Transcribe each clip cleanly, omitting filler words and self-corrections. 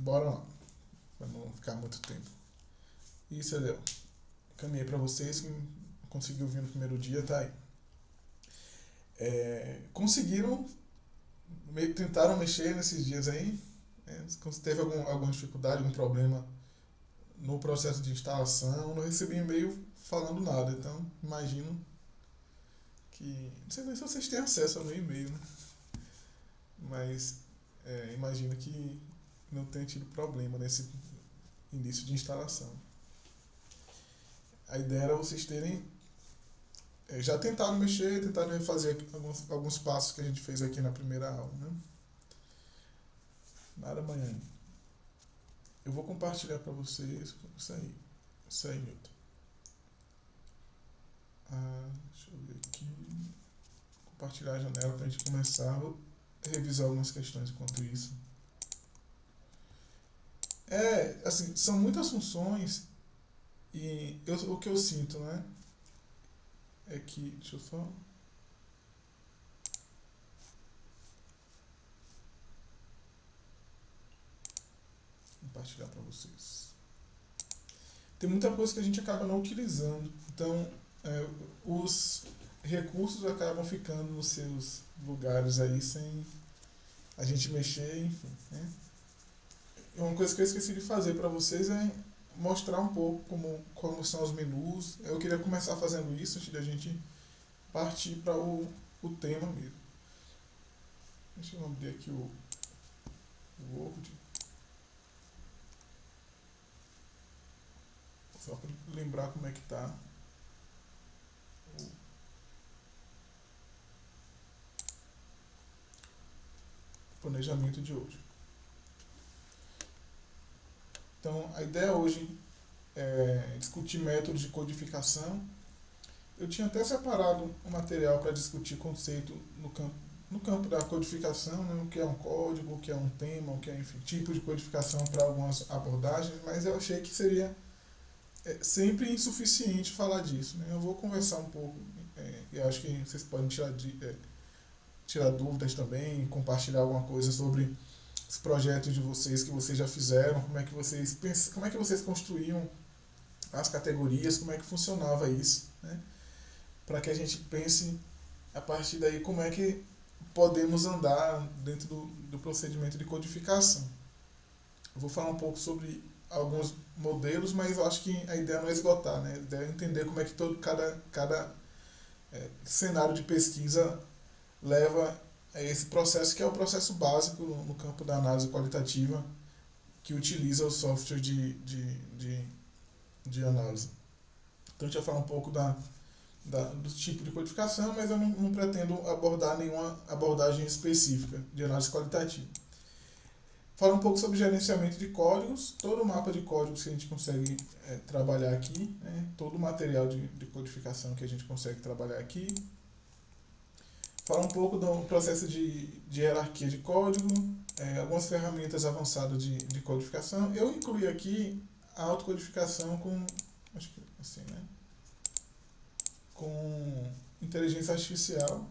bora lá, para não ficar muito tempo. Isso, Adel. Caminhei para vocês, que conseguiu vir no primeiro dia, tá aí. Conseguiram, tentaram mexer nesses dias aí, teve alguma dificuldade, algum problema no processo de instalação, não recebi e-mail falando nada, então imagino que, não sei nem se vocês têm acesso ao meu e-mail, né? Mas imagino que não tenha tido problema nesse início de instalação. A ideia era vocês terem já tentaram mexer, tentaram refazer alguns passos que a gente fez aqui na primeira aula, né? Nada amanhã. Eu vou compartilhar para vocês isso aí, Milton. Deixa eu ver aqui. Compartilhar a janela para a gente começar a revisar algumas questões enquanto isso. Assim, são muitas funções e o que eu sinto, né? É que, deixa eu só compartilhar para vocês. Tem muita coisa que a gente acaba não utilizando, então os recursos acabam ficando nos seus lugares aí sem a gente mexer, enfim, né? Uma coisa que eu esqueci de fazer para vocês é mostrar um pouco como são os menus. Eu queria começar fazendo isso antes da gente partir para o tema mesmo. Deixa eu abrir aqui o Word. Só para lembrar como é que está o planejamento de hoje. Então, a ideia hoje é discutir métodos de codificação. Eu tinha até separado um material para discutir conceito no campo da codificação, né? O que é um código, o que é um tema, o que é, enfim, tipo de codificação para algumas abordagens, mas eu achei que seria sempre insuficiente falar disso, né? Eu vou conversar um pouco, e acho que vocês podem tirar dúvidas também, compartilhar alguma coisa sobre os projetos de vocês que vocês já fizeram, como é que vocês construíam as categorias, como é que funcionava isso, né? Para que a gente pense a partir daí como é que podemos andar dentro do procedimento de codificação. Eu vou falar um pouco sobre alguns modelos, mas eu acho que a ideia não é esgotar, né? A ideia é entender como é que cada cenário de pesquisa leva a esse processo, que é o processo básico no campo da análise qualitativa, que utiliza o software de análise. Então a gente vai falar um pouco do tipo de codificação, mas eu não pretendo abordar nenhuma abordagem específica de análise qualitativa. Fala um pouco sobre gerenciamento de códigos, todo o mapa de códigos que a gente consegue trabalhar aqui, né? Todo o material de codificação que a gente consegue trabalhar aqui. Fala um pouco do processo de hierarquia de código, algumas ferramentas avançadas de codificação. Eu incluí aqui a autocodificação acho que assim, né? Com inteligência artificial,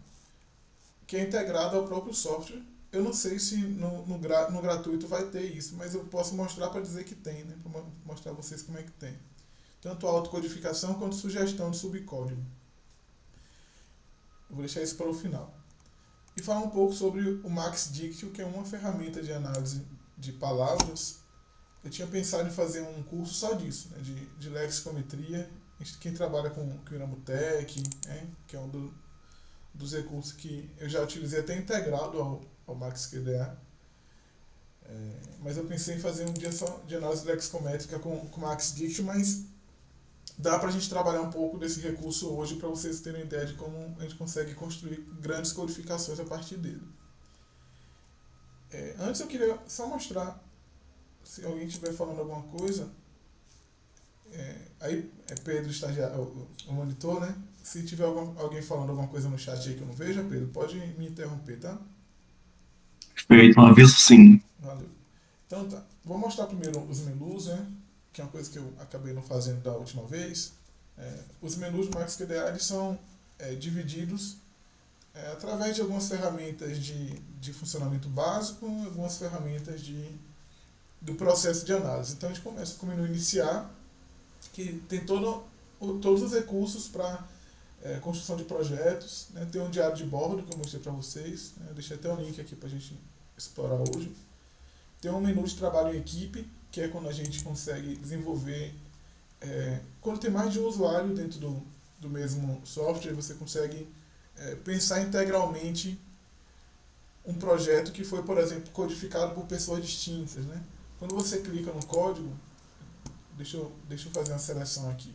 que é integrado ao próprio software. Eu não sei se no gratuito vai ter isso, mas eu posso mostrar para dizer que tem, né? Para mostrar a vocês como é que tem. Tanto a autocodificação quanto sugestão de subcódigo. Eu vou deixar isso para o final. E falar um pouco sobre o MaxDictio, que é uma ferramenta de análise de palavras. Eu tinha pensado em fazer um curso só disso, né? de lexicometria. Quem trabalha com o Iramutec, que é um dos recursos que eu já utilizei até integrado ao MaxQDA. Mas eu pensei em fazer um dia só de análise lexicométrica com o MaxDictio, mas dá para a gente trabalhar um pouco desse recurso hoje para vocês terem ideia de como a gente consegue construir grandes codificações a partir dele. Antes eu queria só mostrar, se alguém estiver falando alguma coisa, aí Pedro, estagiário, o monitor, né? Se tiver alguém falando alguma coisa no chat aí que eu não veja, Pedro, pode me interromper, tá? Perfeito, um aviso sim. Valeu. Então tá, vou mostrar primeiro os menus, né? Que é uma coisa que eu acabei não fazendo da última vez. Os menus do MaxQDA eles são divididos através de algumas ferramentas de funcionamento básico, algumas ferramentas do processo de análise. Então a gente começa com o menu iniciar, que tem todos os recursos para construção de projetos, né? Tem um diário de bordo que eu mostrei para vocês, né? Eu deixei até um link aqui para a gente explorar hoje. Tem um menu de trabalho em equipe, que é quando a gente consegue desenvolver, quando tem mais de um usuário dentro do mesmo software, você consegue pensar integralmente um projeto que foi, por exemplo, codificado por pessoas distintas, né? Quando você clica no código, deixa eu fazer uma seleção aqui.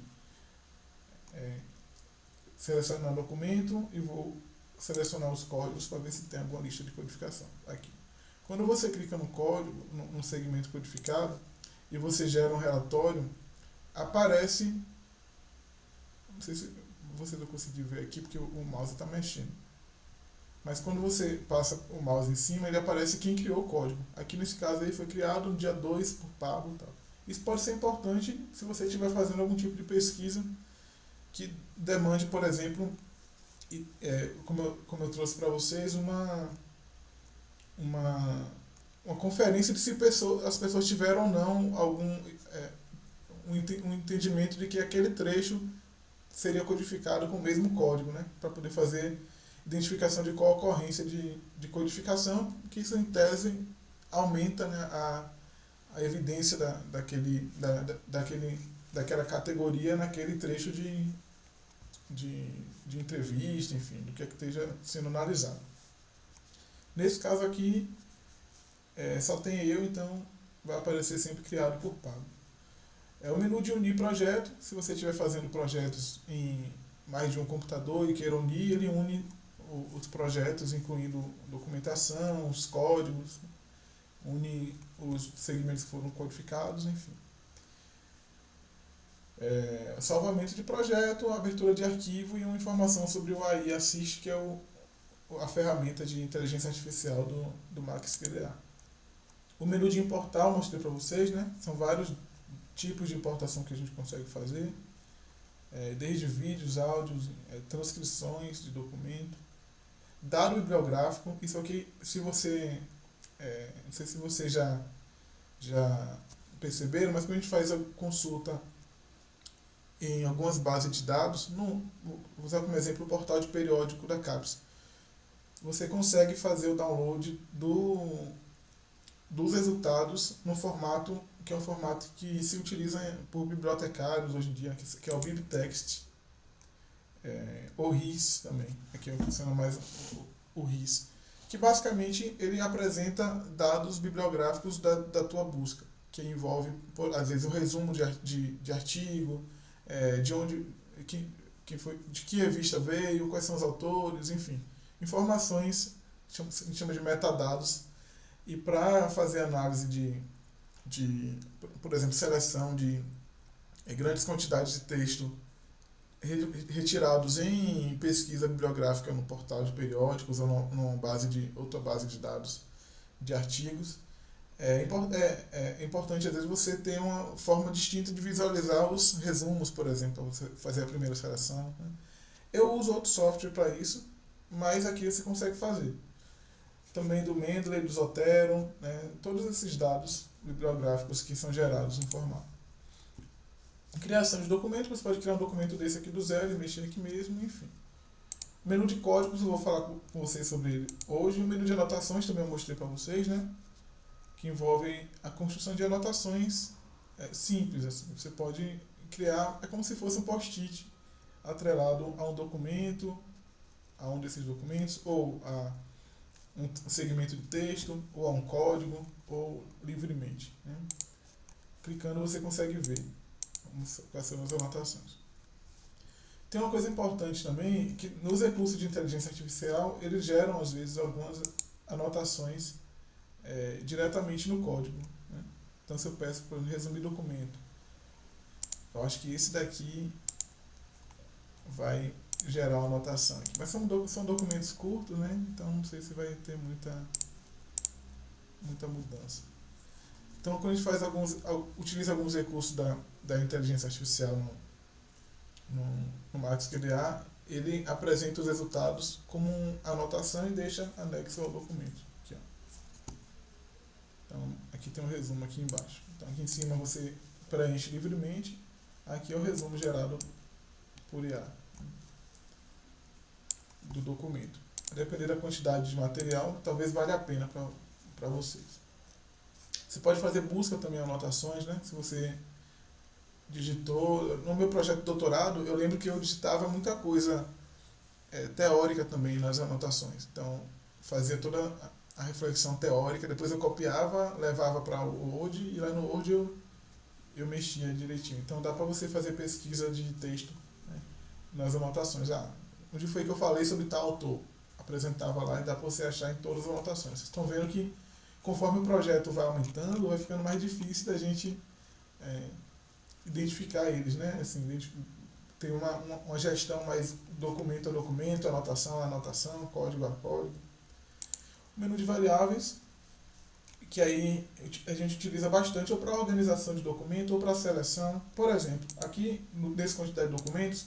Selecionar o documento e vou selecionar os códigos para ver se tem alguma lista de codificação. Aqui. Quando você clica no código, no segmento codificado, e você gera um relatório, aparece, não sei se vocês vão conseguir ver aqui porque o mouse está mexendo, mas quando você passa o mouse em cima, ele aparece quem criou o código. Aqui nesse caso aí foi criado no dia 2 por Pablo e tal. Isso pode ser importante se você estiver fazendo algum tipo de pesquisa que demande, por exemplo, como eu trouxe para vocês, uma conferência de se as pessoas tiveram ou não um entendimento de que aquele trecho seria codificado com o mesmo código, né? Para poder fazer identificação de qual ocorrência de codificação, que isso em tese aumenta, né, a evidência daquela categoria naquele trecho de entrevista, enfim, do que esteja sendo analisado. Nesse caso aqui, só tem eu, então vai aparecer sempre criado por Pablo. É o menu de unir projeto. Se você estiver fazendo projetos em mais de um computador e queira unir, ele une os projetos, incluindo documentação, os códigos, une os segmentos que foram codificados, enfim. Salvamento de projeto, abertura de arquivo e uma informação sobre o AI Assist, que é a ferramenta de inteligência artificial do MaxQDA. O menu de importar eu mostrei para vocês, né? São vários tipos de importação que a gente consegue fazer, desde vídeos, áudios, transcrições de documento, dado bibliográfico. Isso aqui, se você, não sei se vocês já perceberam, mas quando a gente faz a consulta em algumas bases de dados, vou usar como exemplo o portal de periódico da CAPES. Você consegue fazer o download dos resultados no formato que é um formato que se utiliza por bibliotecários hoje em dia, que é o BibTeX, ou RIS também, aqui funciona mais o RIS, que basicamente ele apresenta dados bibliográficos da tua busca, que envolve, às vezes, o resumo de artigo, de onde, de que revista veio, quais são os autores, enfim, informações, a gente chama de metadados. E para fazer análise por exemplo, seleção de grandes quantidades de texto retirados em pesquisa bibliográfica no portal de periódicos ou outra base de dados de artigos, é importante, às vezes, você ter uma forma distinta de visualizar os resumos, por exemplo, para você fazer a primeira seleção, né? Eu uso outro software para isso, mas aqui você consegue fazer. Também do Mendeley, do Zotero, né? Todos esses dados bibliográficos que são gerados no formato. Criação de documento, você pode criar um documento desse aqui do zero e mexer aqui mesmo, enfim. Menu de códigos, eu vou falar com vocês sobre ele hoje. O menu de anotações também eu mostrei para vocês, né? Que envolve a construção de anotações simples. Assim. Você pode criar, é como se fosse um post-it atrelado a um documento, a um desses documentos, ou a um segmento de texto, ou a um código, ou livremente. Né? Clicando você consegue ver quais são as anotações. Tem uma coisa importante também, que nos recursos de inteligência artificial, eles geram às vezes algumas anotações diretamente no código. Né? Então se eu peço para resumir documento, eu acho que esse daqui vai gerar uma anotação aqui. Mas são documentos curtos, né? Então não sei se vai ter muita mudança. Então quando a gente utiliza alguns recursos da inteligência artificial no MaxQDA, ele apresenta os resultados como uma anotação e deixa anexo ao documento. Aqui, ó. Então Aqui tem um resumo aqui embaixo. Então aqui em cima você preenche livremente. Aqui é o resumo gerado por IA do documento. A depender da quantidade de material, talvez valha a pena para vocês. Você pode fazer busca também, anotações, né? Se você digitou. No meu projeto de doutorado, eu lembro que eu digitava muita coisa teórica também nas anotações. Então, fazia toda a reflexão teórica, depois eu copiava, levava para o Word e lá no Word eu mexia direitinho. Então, dá para você fazer pesquisa de texto, né, nas anotações. Onde foi que eu falei sobre tal autor? Apresentava lá e dá para você achar em todas as anotações. Vocês estão vendo que conforme o projeto vai aumentando, vai ficando mais difícil da gente identificar eles, né? Assim, ter uma gestão mais documento a documento, anotação a anotação, código a código. O menu de variáveis, que aí a gente utiliza bastante ou para organização de documento ou para seleção. Por exemplo, aqui nessa quantidade de documentos,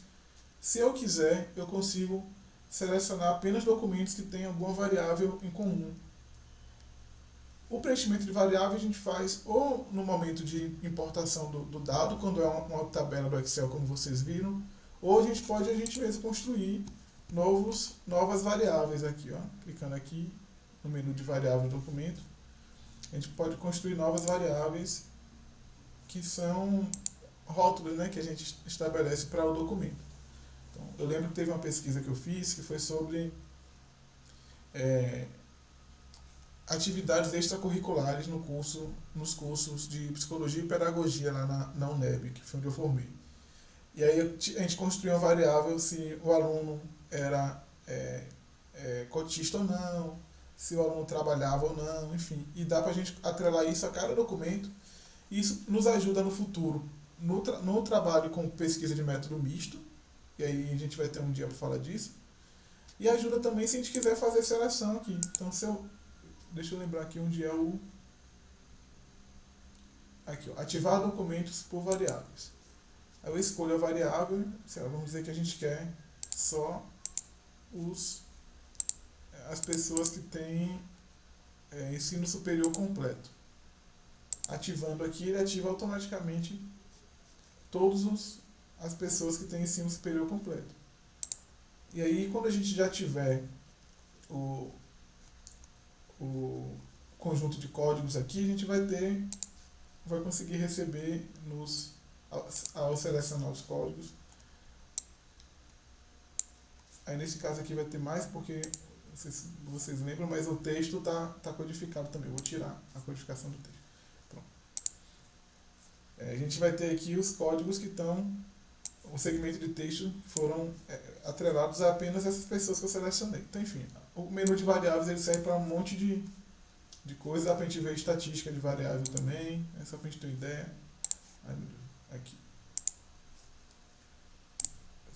se eu quiser, eu consigo selecionar apenas documentos que têm alguma variável em comum. O preenchimento de variável a gente faz ou no momento de importação do dado, quando é uma tabela do Excel, como vocês viram, ou a gente mesmo construir novas variáveis aqui, ó. Clicando aqui no menu de variável do documento, a gente pode construir novas variáveis que são rótulos, né, que a gente estabelece para o documento. Então, eu lembro que teve uma pesquisa que eu fiz que foi sobre atividades extracurriculares nos cursos de psicologia e pedagogia lá na UNEB, que foi onde eu formei. E aí a gente construiu uma variável se o aluno era cotista ou não, se o aluno trabalhava ou não, enfim. E dá para a gente atrelar isso a cada documento. E isso nos ajuda no futuro, no trabalho com pesquisa de método misto, e aí a gente vai ter um dia para falar disso. E ajuda também se a gente quiser fazer seleção aqui. Então, deixa eu lembrar aqui onde é aqui, ó, ativar documentos por variáveis. Aí eu escolho a variável, vamos dizer que a gente quer só as pessoas que têm ensino superior completo. Ativando aqui, ele ativa automaticamente todas as pessoas que têm ensino superior completo. E aí, quando a gente já tiver o conjunto de códigos aqui, a gente vai conseguir receber ao selecionar os códigos. Aí nesse caso aqui vai ter mais, porque vocês lembram, mas o texto tá codificado também. Eu vou tirar a codificação do texto. Pronto. A gente vai ter aqui os códigos que estão, o segmento de texto foram atrelados a apenas essas pessoas que eu selecionei. Então, enfim, o menu de variáveis ele serve para um monte de coisas. Dá para a gente ver estatística de variável também, só para a gente ter uma ideia. Aqui.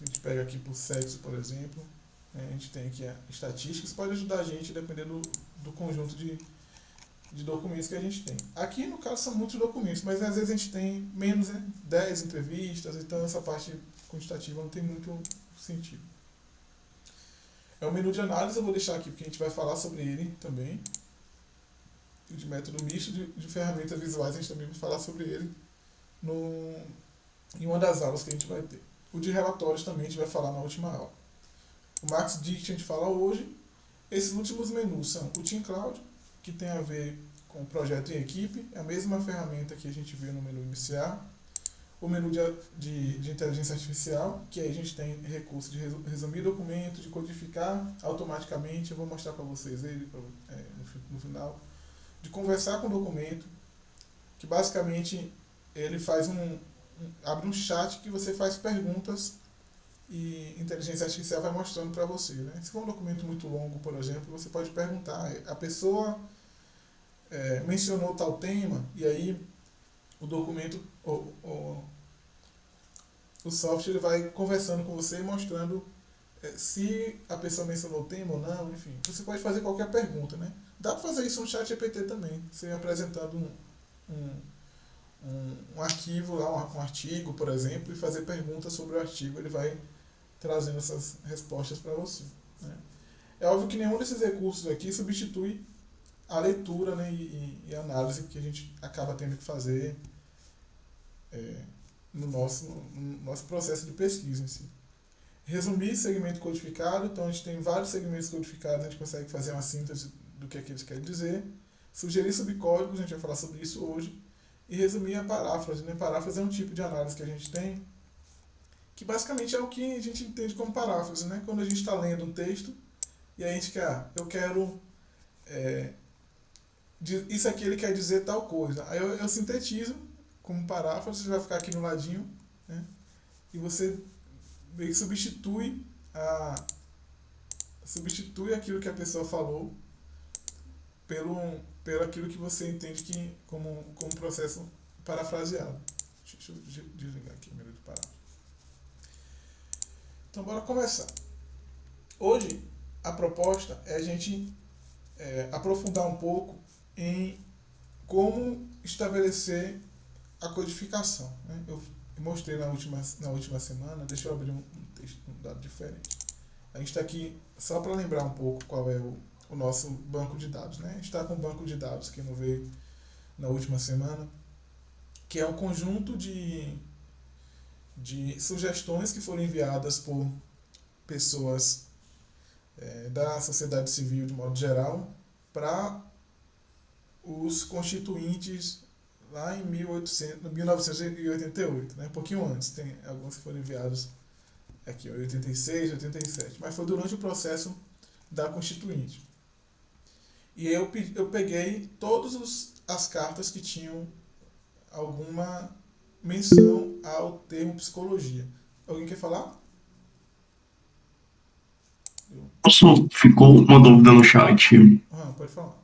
A gente pega aqui por sexo, por exemplo. A gente tem aqui a estatística. Isso pode ajudar a gente, dependendo do conjunto de documentos que a gente tem. Aqui, no caso, são muitos documentos, mas às vezes a gente tem menos, 10 entrevistas, então essa parte quantitativa não tem muito sentido. É o menu de análise, eu vou deixar aqui, porque a gente vai falar sobre ele também. O de método misto de ferramentas visuais, a gente também vai falar sobre ele em uma das aulas que a gente vai ter. O de relatórios também a gente vai falar na última aula. O MaxDict a gente fala hoje. Esses últimos menus são o TeamCloud, que tem a ver com o projeto em equipe, é a mesma ferramenta que a gente viu no menu inicial. O menu de inteligência artificial, que aí a gente tem recurso de resumir documento, de codificar automaticamente, eu vou mostrar para vocês ele no final. De conversar com o documento, que basicamente ele faz abre um chat que você faz perguntas e a inteligência artificial vai mostrando para você, né? Se for um documento muito longo, por exemplo, você pode perguntar, a pessoa mencionou tal tema, e aí o documento, o software ele vai conversando com você, mostrando se a pessoa mencionou o tema ou não, enfim. Você pode fazer qualquer pergunta, né? Dá para fazer isso no chat GPT também, você apresentando um arquivo lá, um artigo, por exemplo, e fazer perguntas sobre o artigo, ele vai trazendo essas respostas para você, né? É óbvio que nenhum desses recursos aqui substitui a leitura, né, e a análise que a gente acaba tendo que fazer no nosso processo de pesquisa em si. Resumir segmento codificado, então a gente tem vários segmentos codificados, a gente consegue fazer uma síntese do que eles querem dizer. Sugerir subcódigos, a gente vai falar sobre isso hoje. E resumir a paráfrase, né? Paráfrase é um tipo de análise que a gente tem, que basicamente é o que a gente entende como paráfrase, né? Quando a gente está lendo um texto e a gente quer, eu quero, é, isso aqui ele quer dizer tal coisa. Aí eu sintetizo como paráfrase, vai ficar aqui no ladinho, né? E você meio que a, substitui aquilo que a pessoa falou pelo aquilo que você entende que como processo parafraseado. Deixa eu desligar aqui o menu de paráfrase. Então, bora começar. Hoje, a proposta é a gente aprofundar um pouco em como estabelecer a codificação. Né? Eu mostrei na última semana, deixa eu abrir um texto, um dado diferente. A gente está aqui só para lembrar um pouco qual é o nosso banco de dados. Né? A gente está com um banco de dados que não veio na última semana, que é um conjunto de sugestões que foram enviadas por pessoas da sociedade civil de modo geral para os constituintes lá em 1988, né? Um pouquinho antes, tem alguns que foram enviados aqui, 86, 87, mas foi durante o processo da Constituinte. E eu peguei todas as cartas que tinham alguma menção ao termo psicologia. Alguém quer falar? Ficou uma dúvida no chat. Pode falar.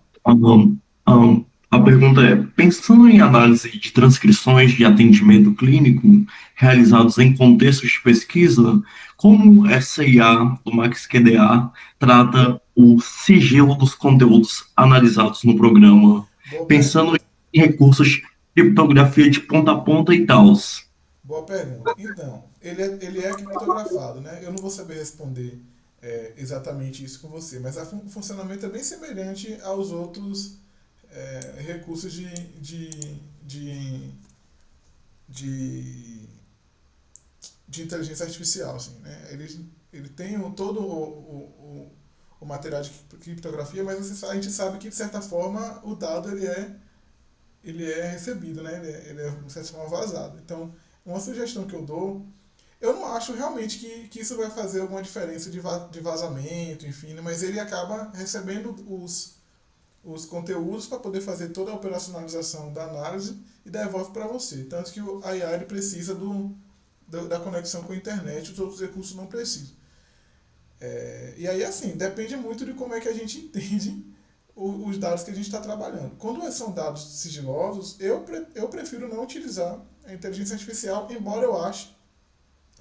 Ahn, a pergunta é: pensando em análise de transcrições de atendimento clínico realizados em contextos de pesquisa, como essa IA do MaxQDA trata o sigilo dos conteúdos analisados no programa, Boa pensando pergunta. em recursos de criptografia de ponta a ponta e tal? Boa pergunta. Então, ele é criptografado, né? Eu não vou saber responder exatamente isso com você, mas o funcionamento é bem semelhante aos outros recursos de, de, de inteligência artificial, assim, né? Ele tem todo o material de criptografia, mas a gente sabe que, de certa forma, o dado ele é recebido, né? Ele é, de certa forma, vazado. Então, uma sugestão que eu dou, eu não acho realmente que isso vai fazer alguma diferença de vazamento, enfim, né? Mas ele acaba recebendo os conteúdos para poder fazer toda a operacionalização da análise e devolve para você. Tanto que a IA ele precisa da conexão com a internet, os outros recursos não precisam. E aí, assim, depende muito de como é que a gente entende os dados que a gente está trabalhando. Quando são dados sigilosos, eu prefiro não utilizar a inteligência artificial, embora eu ache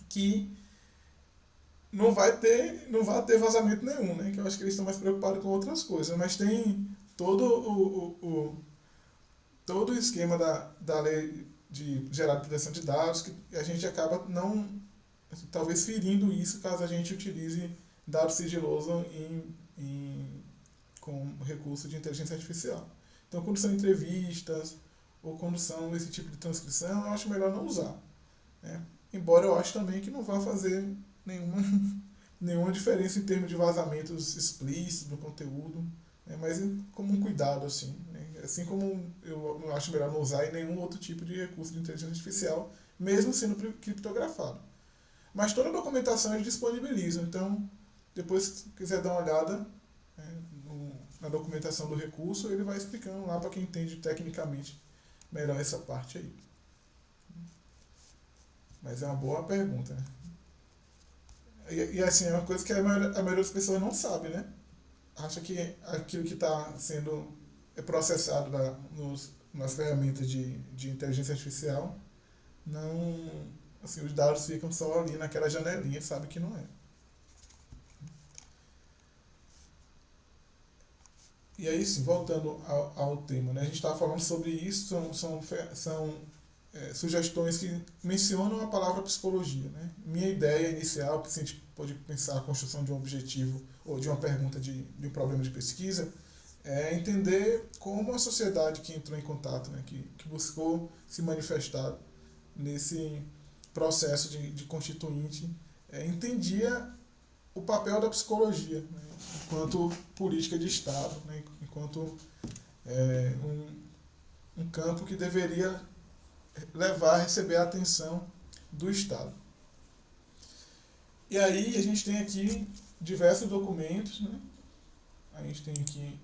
que não vai ter vazamento nenhum, né? Que eu acho que eles estão mais preocupados com outras coisas. Mas tem todo todo o esquema da lei de gerar proteção de dados que a gente acaba não, talvez ferindo isso caso a gente utilize dado sigiloso com recurso de inteligência artificial. Então, quando são entrevistas ou quando são esse tipo de transcrição, eu acho melhor não usar. Né? Embora eu acho também que não vai fazer nenhuma, nenhuma diferença em termos de vazamentos explícitos do conteúdo, né? Mas como um cuidado, assim. Né? Assim como eu não acho melhor não usar em nenhum outro tipo de recurso de inteligência artificial, mesmo sendo criptografado. Mas toda a documentação eles disponibilizam, então depois se quiser dar uma olhada na documentação do recurso, ele vai explicando lá para quem entende tecnicamente melhor essa parte aí. Mas é uma boa pergunta, né? E assim, é uma coisa que a maioria das pessoas não sabe, né? Acha que aquilo que está sendo processado nas ferramentas de inteligência artificial, não, assim, os dados ficam só ali naquela janelinha, sabe que não é. E aí, sim, voltando ao tema, né? A gente estava falando sobre isso, são sugestões que mencionam a palavra psicologia. Né? Minha ideia inicial, que se a gente pode pensar a construção de um objetivo ou de uma pergunta de um problema de pesquisa, é entender como a sociedade que entrou em contato, né, que buscou se manifestar nesse processo de constituinte, entendia o papel da psicologia, né, enquanto política de Estado, né, enquanto um campo que deveria levar, receber a atenção do Estado. E aí a gente tem aqui diversos documentos, né? A gente tem aqui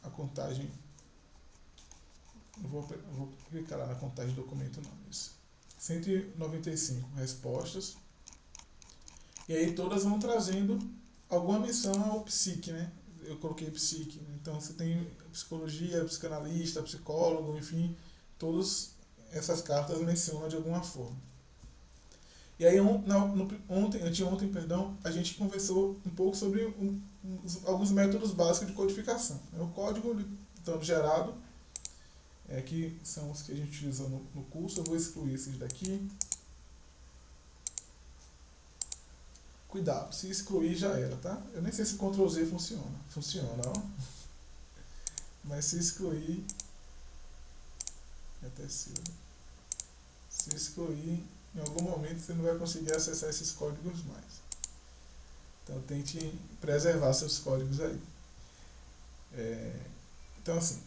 a contagem, vou clicar lá na contagem do documento não, isso. 195 respostas. E aí todas vão trazendo alguma menção ao psique, né? Eu coloquei psique, né? Então você tem psicologia, psicanalista, psicólogo, enfim, todas essas cartas mencionam de alguma forma. E aí anteontem, a gente conversou um pouco sobre alguns métodos básicos de codificação. O código estando gerado, que são os que a gente utilizou no curso, eu vou excluir esses daqui. Cuidado, se excluir já era, tá? Eu nem sei se Ctrl Z funciona. Funciona, ó. Mas se excluir... Se excluir, em algum momento você não vai conseguir acessar esses códigos mais. Então tente preservar seus códigos aí. Então assim,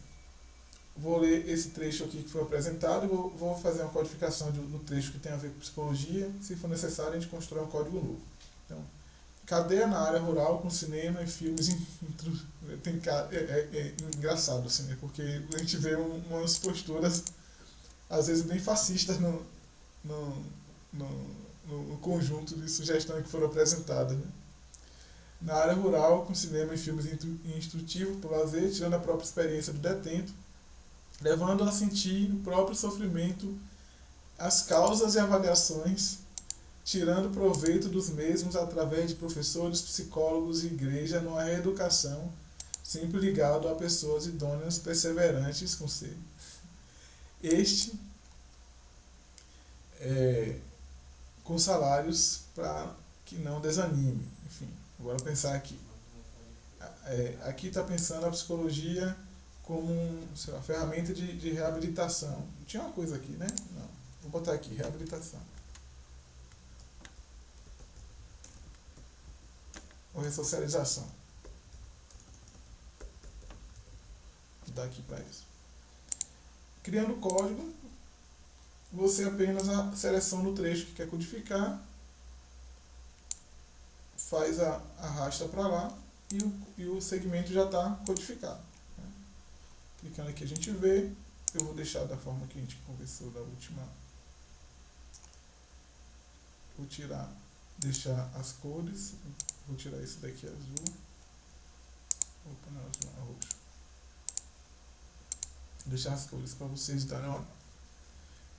vou ler esse trecho aqui que foi apresentado e vou fazer uma codificação do trecho que tem a ver com psicologia. Se for necessário, a gente constrói um código novo. Então, cadeia na área rural com cinema e filmes. É engraçado, assim, né? Porque a gente vê umas posturas, às vezes, bem fascistas no conjunto de sugestões que foram apresentadas. Né? Na área rural, com cinema e filmes instrutivos, por lazer, tirando a própria experiência do detento, levando a sentir o próprio sofrimento, as causas e avaliações, tirando proveito dos mesmos através de professores, psicólogos e igreja numa reeducação, sempre ligado a pessoas idôneas, perseverantes com C. Com salários para que não desanime. Enfim, agora pensar aqui. Aqui está pensando a psicologia como uma ferramenta de reabilitação. Tinha uma coisa aqui, né? Não. Vou botar aqui, reabilitação. Ou ressocialização. Vou dar aqui para isso. Criando o código, você apenas a seleção do trecho que quer codificar, faz arrasta para lá e o segmento já está codificado. Né? Clicando aqui a gente vê, eu vou deixar da forma que a gente conversou da última. Vou deixar as cores, vou tirar esse daqui azul. Opa, não, azul, roxo. Vou deixar as cores para vocês darem uma olhada.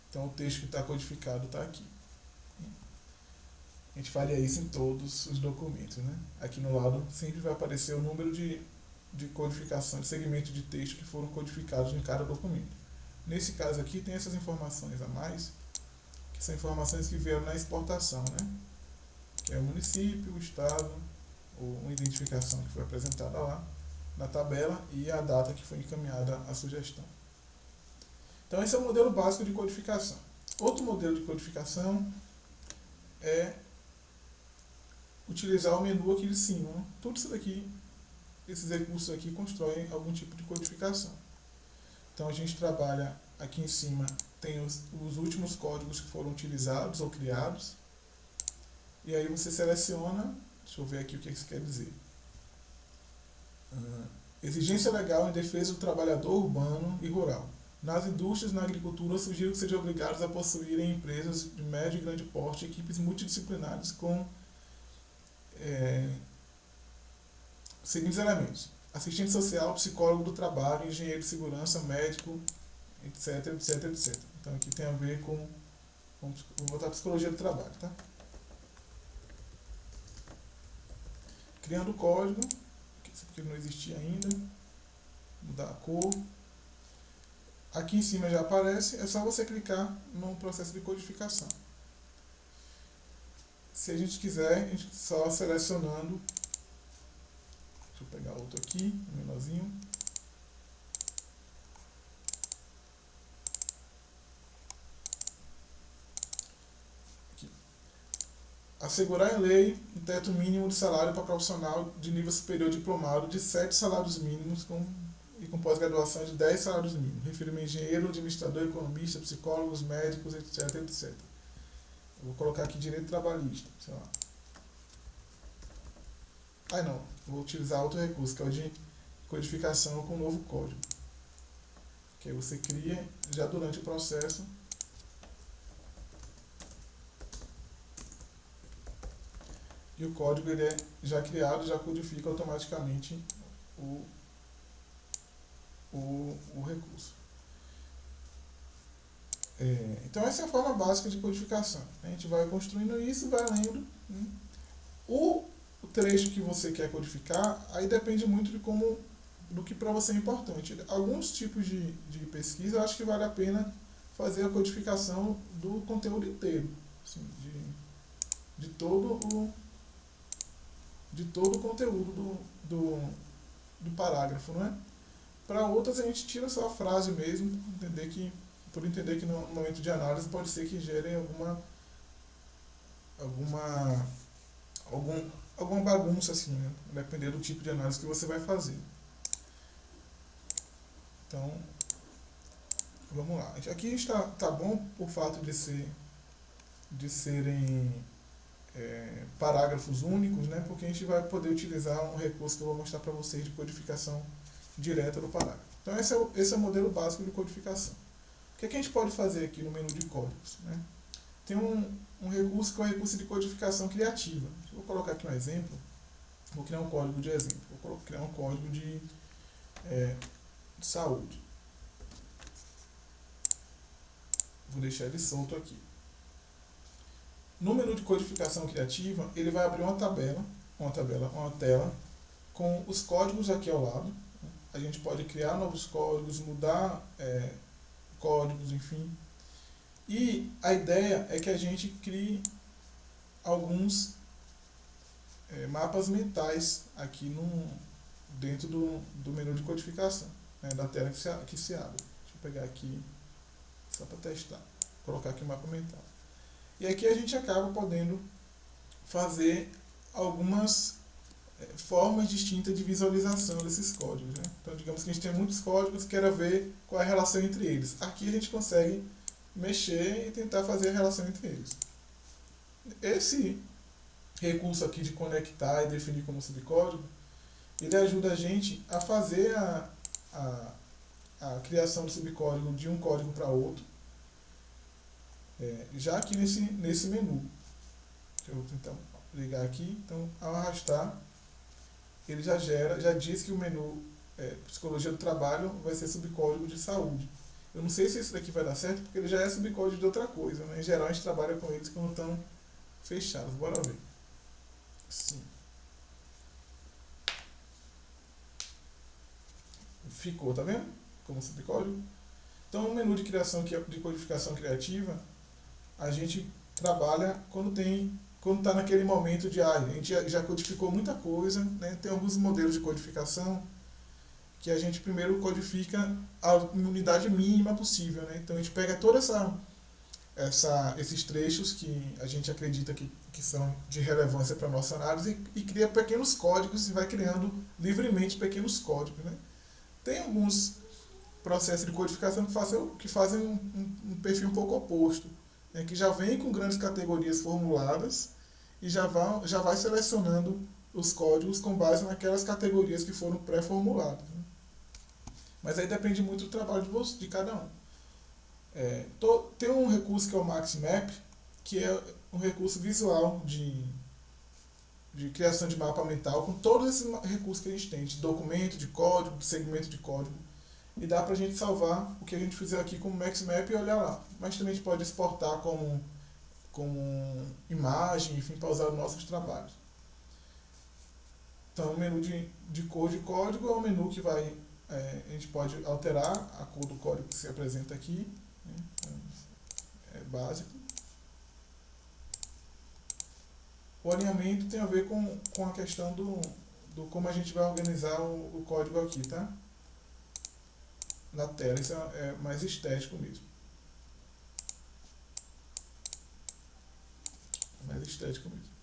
Então o texto que está codificado está aqui. A gente faria isso em todos os documentos. Né? Aqui no lado sempre vai aparecer o número de codificação, de segmento de texto que foram codificados em cada documento. Nesse caso aqui tem essas informações a mais, que são informações que vieram na exportação, né? Que é o município, o estado, ou uma identificação que foi apresentada lá na tabela e a data que foi encaminhada a sugestão. Então esse é o modelo básico de codificação. Outro modelo de codificação é utilizar o menu aqui de cima. Né? Tudo isso daqui, esses recursos aqui constroem algum tipo de codificação. Então a gente trabalha aqui em cima, tem os últimos códigos que foram utilizados ou criados. E aí você seleciona, deixa eu ver aqui o que isso quer dizer. Exigência legal em defesa do trabalhador urbano e rural. Nas indústrias e na agricultura, sugiro que sejam obrigados a possuírem empresas de médio e grande porte, equipes multidisciplinares com seguintes elementos: assistente social, psicólogo do trabalho, engenheiro de segurança, médico, etc, etc, etc. Então aqui tem a ver com vou botar psicologia do trabalho, tá? Criando o código, porque não existia ainda, mudar a cor. Aqui em cima já aparece, é só você clicar no processo de codificação. Se a gente quiser, a gente só selecionando Deixa eu pegar outro aqui, menorzinho. Aqui. Assegurar em lei um teto mínimo de salário para profissional de nível superior diplomado de 7 salários mínimos e com pós-graduação de 10 salários mínimos. Refiro-me a engenheiro, administrador, economista, psicólogos, médicos, etc, etc. Eu vou colocar aqui direito trabalhista, sei lá. Não, vou utilizar outro recurso, que é o de codificação com novo código. Que aí você cria já durante o processo. E o código ele é já criado, já codifica automaticamente o recurso. Então essa é a forma básica de codificação. A gente vai construindo isso, vai lendo. O trecho que você quer codificar, aí depende muito do que para você é importante. Alguns tipos de pesquisa eu acho que vale a pena fazer a codificação do conteúdo inteiro, assim, de todo o conteúdo do parágrafo, não é? Para outras a gente tira só a frase mesmo, por entender que no momento de análise pode ser que gere alguma bagunça, assim, né? Depender do tipo de análise que você vai fazer. Então, vamos lá. Aqui está bom por fato de serem parágrafos únicos, né? Porque a gente vai poder utilizar um recurso que eu vou mostrar para vocês de codificação direta do parágrafo. Então esse é o modelo básico de codificação. O que a gente pode fazer aqui no menu de códigos, né? Tem um recurso que é o recurso de codificação criativa. Eu vou colocar aqui um exemplo. Vou criar um código de exemplo. Vou criar um código de saúde. Vou deixar ele solto aqui. No menu de codificação criativa, ele vai abrir uma tela com os códigos aqui ao lado. A gente pode criar novos códigos, mudar códigos, enfim. E a ideia é que a gente crie alguns mapas mentais aqui dentro do menu de codificação, né, da tela que se abre. Deixa eu pegar aqui só para testar. Vou colocar aqui o mapa mental. E aqui a gente acaba podendo fazer algumas formas distintas de visualização desses códigos, né? Então, digamos que a gente tem muitos códigos e queira ver qual é a relação entre eles. Aqui a gente consegue mexer e tentar fazer a relação entre eles. Esse recurso aqui de conectar e definir como subcódigo, ele ajuda a gente a fazer a criação do subcódigo de um código para outro, já aqui nesse menu. Deixa eu então ligar aqui. Então, ao arrastar, ele já diz que o menu Psicologia do Trabalho vai ser subcódigo de saúde. Eu não sei se esse daqui vai dar certo, porque ele já é subcódigo de outra coisa, né? Em geral, a gente trabalha com eles quando estão fechados. Bora ver. Sim. Ficou, tá vendo? Como subcódigo. Então, no menu de codificação criativa, a gente trabalha quando está naquele momento de a gente já codificou muita coisa, né? Tem alguns modelos de codificação que a gente primeiro codifica a unidade mínima possível, né? Então a gente pega todos esses trechos que a gente acredita que são de relevância para a nossa análise e cria pequenos códigos e vai criando livremente pequenos códigos, né? Tem alguns processos de codificação que fazem um perfil um pouco oposto, né? Que já vem com grandes categorias formuladas e já vai selecionando os códigos com base naquelas categorias que foram pré-formuladas, né? Mas aí depende muito do trabalho de cada um. Tem um recurso que é o MaxMap, que é um recurso visual de criação de mapa mental, com todos esses recursos que a gente tem, de documento, de código, de segmento de código. E dá para a gente salvar o que a gente fizer aqui como MaxMap e olhar lá. Mas também a gente pode exportar como imagem, enfim, para usar nos nossos trabalhos. Então, o menu de cor de código é um menu que a gente pode alterar a cor do código que se apresenta aqui, né? É básico. O alinhamento tem a ver com a questão do como a gente vai organizar o código aqui, tá? Na tela, isso é mais estético mesmo. Mais estético mesmo.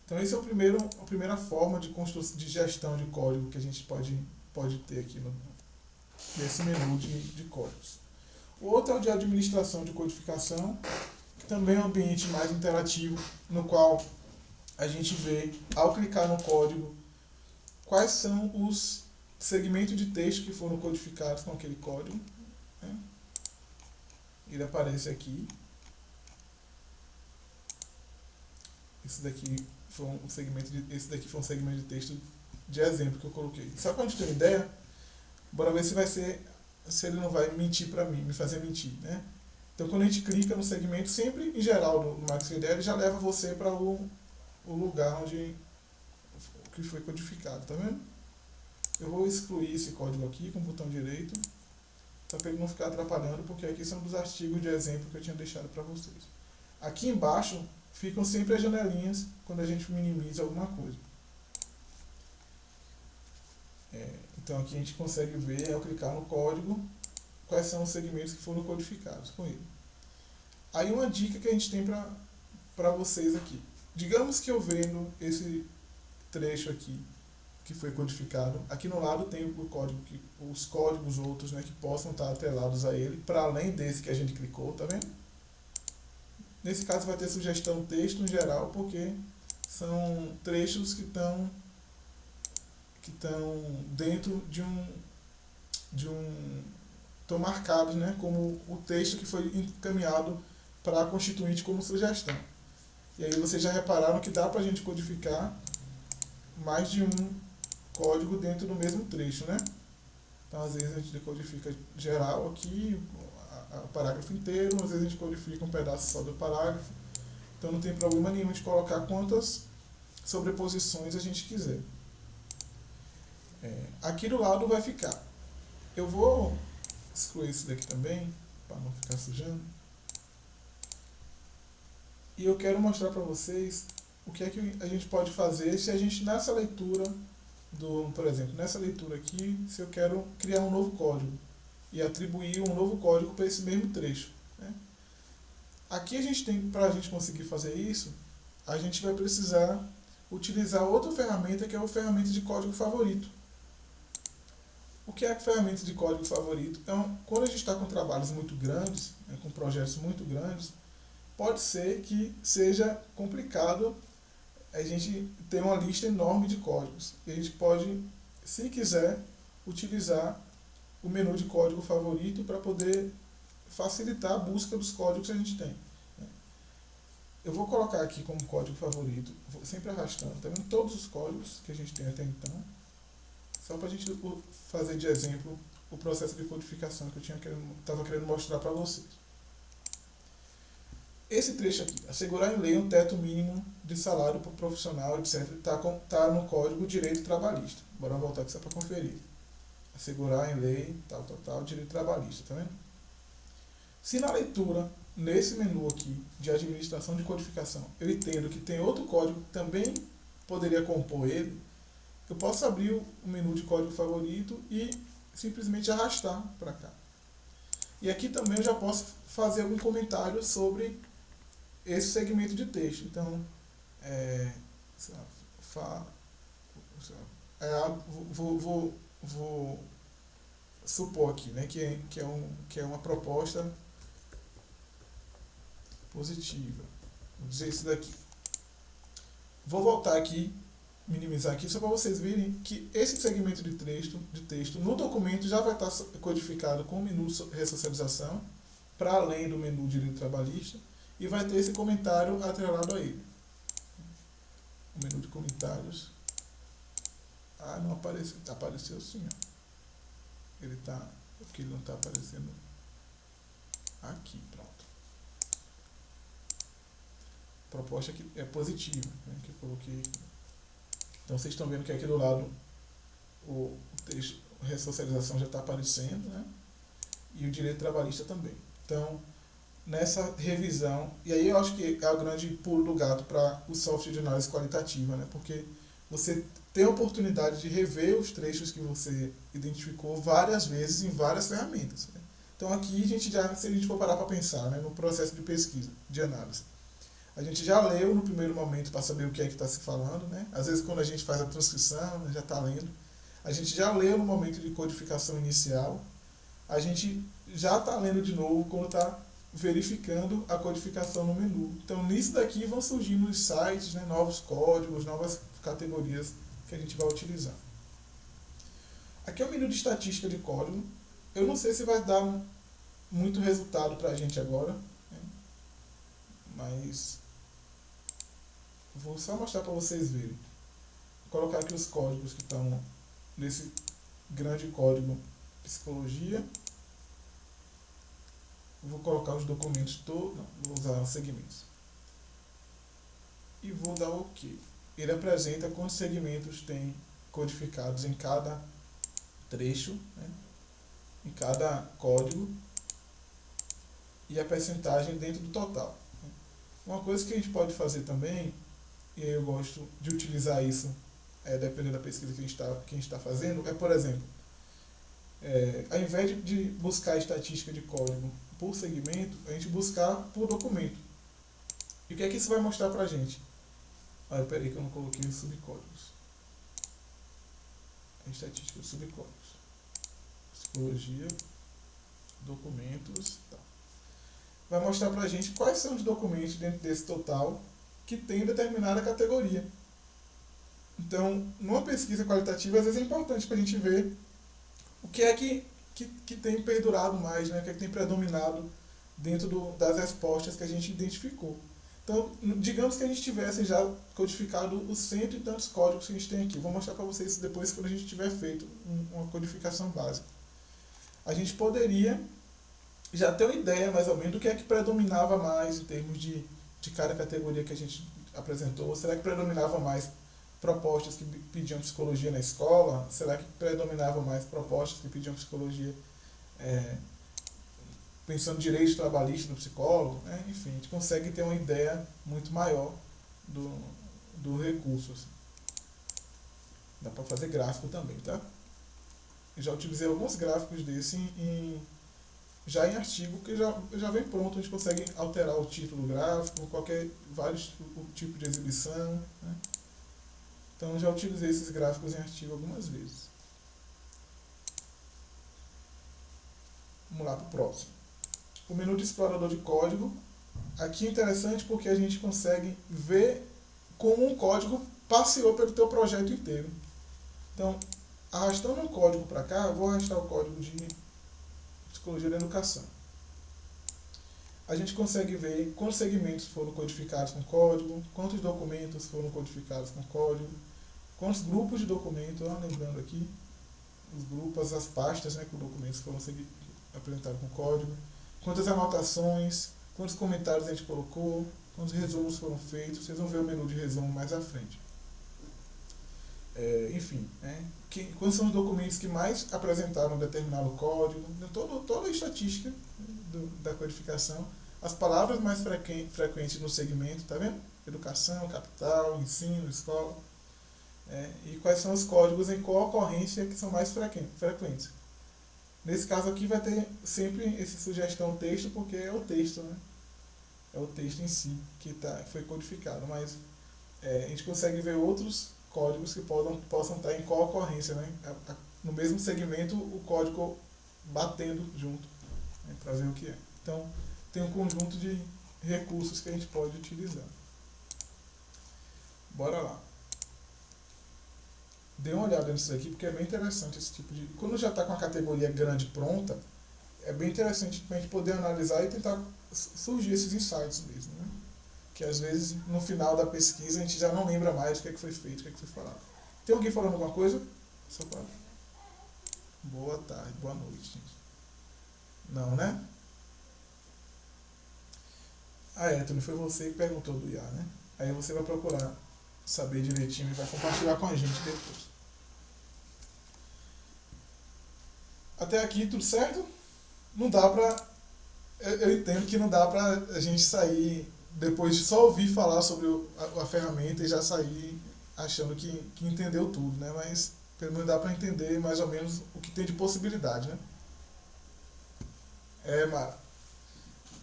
Então esse é a primeira forma de construção, de gestão de código que a gente pode ter aqui nesse menu de códigos. O outro é o de administração de codificação, que também é um ambiente mais interativo, no qual a gente vê, ao clicar no código, quais são os segmentos de texto que foram codificados com aquele código, né? Ele aparece aqui. Esse daqui foi um segmento de texto de exemplo que eu coloquei. Só para a gente ter uma ideia, bora ver se ele não vai mentir para mim, me fazer mentir, né? Então quando a gente clica no segmento, sempre em geral no MaxIDE, ele já leva você para o lugar onde que foi codificado, tá vendo? Eu vou excluir esse código aqui com o botão direito, só para ele não ficar atrapalhando, porque aqui são dos artigos de exemplo que eu tinha deixado para vocês. Aqui embaixo ficam sempre as janelinhas quando a gente minimiza alguma coisa. Então aqui a gente consegue ver, ao clicar no código, quais são os segmentos que foram codificados com ele. Aí uma dica que a gente tem para vocês aqui. Digamos que eu vendo esse trecho aqui, que foi codificado. Aqui no lado tem o código, os códigos outros, né, que possam estar atrelados a ele, para além desse que a gente clicou, tá vendo? Nesse caso vai ter sugestão texto em geral, porque são trechos que estão dentro estão marcados, né, como o texto que foi encaminhado para a constituinte como sugestão. E aí vocês já repararam que dá para a gente codificar mais de um código dentro do mesmo trecho, né? Então às vezes a gente codifica geral aqui, o parágrafo inteiro, às vezes a gente codifica um pedaço só do parágrafo. Então não tem problema nenhum de colocar quantas sobreposições a gente quiser. Aqui do lado vai ficar. Eu vou excluir isso daqui também, para não ficar sujando. E eu quero mostrar para vocês o que é que a gente pode fazer se a gente, nessa leitura, por exemplo, nessa leitura aqui, se eu quero criar um novo código e atribuir um novo código para esse mesmo trecho, né? Aqui a gente tem, para a gente conseguir fazer isso, a gente vai precisar utilizar outra ferramenta, que é a ferramenta de código favorito. O que é a ferramenta de código favorito? Então, quando a gente está com trabalhos muito grandes, né, com projetos muito grandes, pode ser que seja complicado a gente ter uma lista enorme de códigos. E a gente pode, se quiser, utilizar o menu de código favorito para poder facilitar a busca dos códigos que a gente tem. Eu vou colocar aqui como código favorito, vou sempre arrastando, tá vendo? Todos os códigos que a gente tem até então, só para a gente fazer de exemplo o processo de codificação que eu estava querendo mostrar para vocês. Esse trecho aqui, assegurar em lei um teto mínimo de salário para o profissional, etc., está no Código Direito Trabalhista. Bora voltar aqui só para conferir. Assegurar em lei, tal, direito trabalhista, tá vendo? Se na leitura, nesse menu aqui, de administração de codificação, eu entendo que tem outro código que também poderia compor ele, eu posso abrir o menu de código favorito e simplesmente arrastar para cá. E aqui também eu já posso fazer algum comentário sobre esse segmento de texto. Então, vou supor aqui, né, que é uma proposta positiva. Vou dizer isso daqui. Vou voltar aqui, minimizar aqui, só para vocês verem que esse segmento de texto no documento já vai estar codificado com o menu ressocialização, para além do menu direito trabalhista, e vai ter esse comentário atrelado a ele. O menu de comentários. Não apareceu. Apareceu sim, ó. Porque ele não está aparecendo aqui, pronto. A proposta aqui é positiva, né, que eu coloquei aqui. Então vocês estão vendo que aqui do lado o texto, a ressocialização já está aparecendo, né? E o direito trabalhista também. Então, nessa revisão, e aí eu acho que é o grande pulo do gato para o software de análise qualitativa, né? Porque você tem a oportunidade de rever os trechos que você identificou várias vezes em várias ferramentas, né? Então aqui a gente já, se a gente for parar para pensar, né, no processo de pesquisa, de análise, a gente já leu no primeiro momento para saber o que é que está se falando, né? Às vezes quando a gente faz a transcrição, né, já está lendo. A gente já leu no momento de codificação inicial. A gente já está lendo de novo quando está verificando a codificação no menu. Então nisso daqui vão surgindo os sites, né, novos códigos, novas categorias que a gente vai utilizar. Aqui é o menu de estatística de código. Eu não sei se vai dar muito resultado para a gente agora, né? Mas vou só mostrar para vocês verem. Vou colocar aqui os códigos que estão nesse grande código psicologia. Vou colocar os documentos todos, não, vou usar segmentos. E vou dar OK. Ele apresenta quantos segmentos tem codificados em cada trecho, né, em cada código, e a percentagem dentro do total. Uma coisa que a gente pode fazer também, e eu gosto de utilizar isso, dependendo da pesquisa que a gente está fazendo, é, por exemplo, ao invés de buscar estatística de código por segmento, a gente buscar por documento. E o que é que isso vai mostrar para a gente? Ah, peraí que eu não coloquei os subcódigos. A estatística dos subcódigos. Psicologia, documentos, tá. Vai mostrar para a gente quais são os documentos dentro desse total que tem determinada categoria. Então, numa pesquisa qualitativa, às vezes é importante para a gente ver o que é que tem perdurado mais, né? O que é que tem predominado dentro das respostas que a gente identificou. Então, digamos que a gente tivesse já codificado os 100 e tantos códigos que a gente tem aqui. Vou mostrar para vocês isso depois quando a gente tiver feito uma codificação básica. A gente poderia já ter uma ideia mais ou menos do que é que predominava mais em termos de cada categoria que a gente apresentou. Será que predominava mais propostas que pediam psicologia na escola? Será que predominavam mais propostas que pediam psicologia pensando no direito trabalhista do psicólogo? Né? Enfim, a gente consegue ter uma ideia muito maior do recurso. Assim. Dá para fazer gráfico também, tá? Eu já utilizei alguns gráficos desse já em artigo que já vem pronto, a gente consegue alterar o título do gráfico, vários tipos de exibição, né? Então já utilizei esses gráficos em artigo algumas vezes. Vamos lá para o próximo. O menu de explorador de código. Aqui é interessante porque a gente consegue ver como um código passeou pelo teu projeto inteiro. Então, arrastando um código para cá, eu vou arrastar o código de psicologia da educação. A gente consegue ver quantos segmentos foram codificados com código, quantos documentos foram codificados com código, quantos grupos de documentos, lembrando aqui, os grupos, as pastas, né, com documentos foram apresentados com código, quantas anotações, quantos comentários a gente colocou, quantos resumos foram feitos. Vocês vão ver o menu de resumo mais à frente. Enfim, né, quais são os documentos que mais apresentaram um determinado código, toda a estatística da codificação, as palavras mais frequentes no segmento, tá vendo? Educação, capital, ensino, escola, e quais são os códigos em qual ocorrência que são mais frequentes. Nesse caso aqui vai ter sempre essa sugestão texto, porque é o texto, né? É o texto em si que foi codificado, mas a gente consegue ver outros códigos que possam estar em qual ocorrência, né? No mesmo segmento, o código batendo junto, né, para ver o que é. Então, tem um conjunto de recursos que a gente pode utilizar. Bora lá. Dê uma olhada nisso aqui, porque é bem interessante esse tipo de... Quando já está com a categoria grande pronta, é bem interessante para a gente poder analisar e tentar surgir esses insights mesmo, né? Que às vezes no final da pesquisa a gente já não lembra mais o que é que foi feito, o que é que foi falado. Tem alguém falando alguma coisa? Só para... Boa tarde, boa noite, gente. Não, né? Anthony, foi você que perguntou do IA, né? Aí você vai procurar saber direitinho e vai compartilhar com a gente depois. Até aqui tudo certo? Não dá pra... Eu entendo que não dá pra a gente sair depois de só ouvir falar sobre a ferramenta e já sair achando que entendeu tudo, né? Mas pelo menos dá para entender mais ou menos o que tem de possibilidade, né? Mara.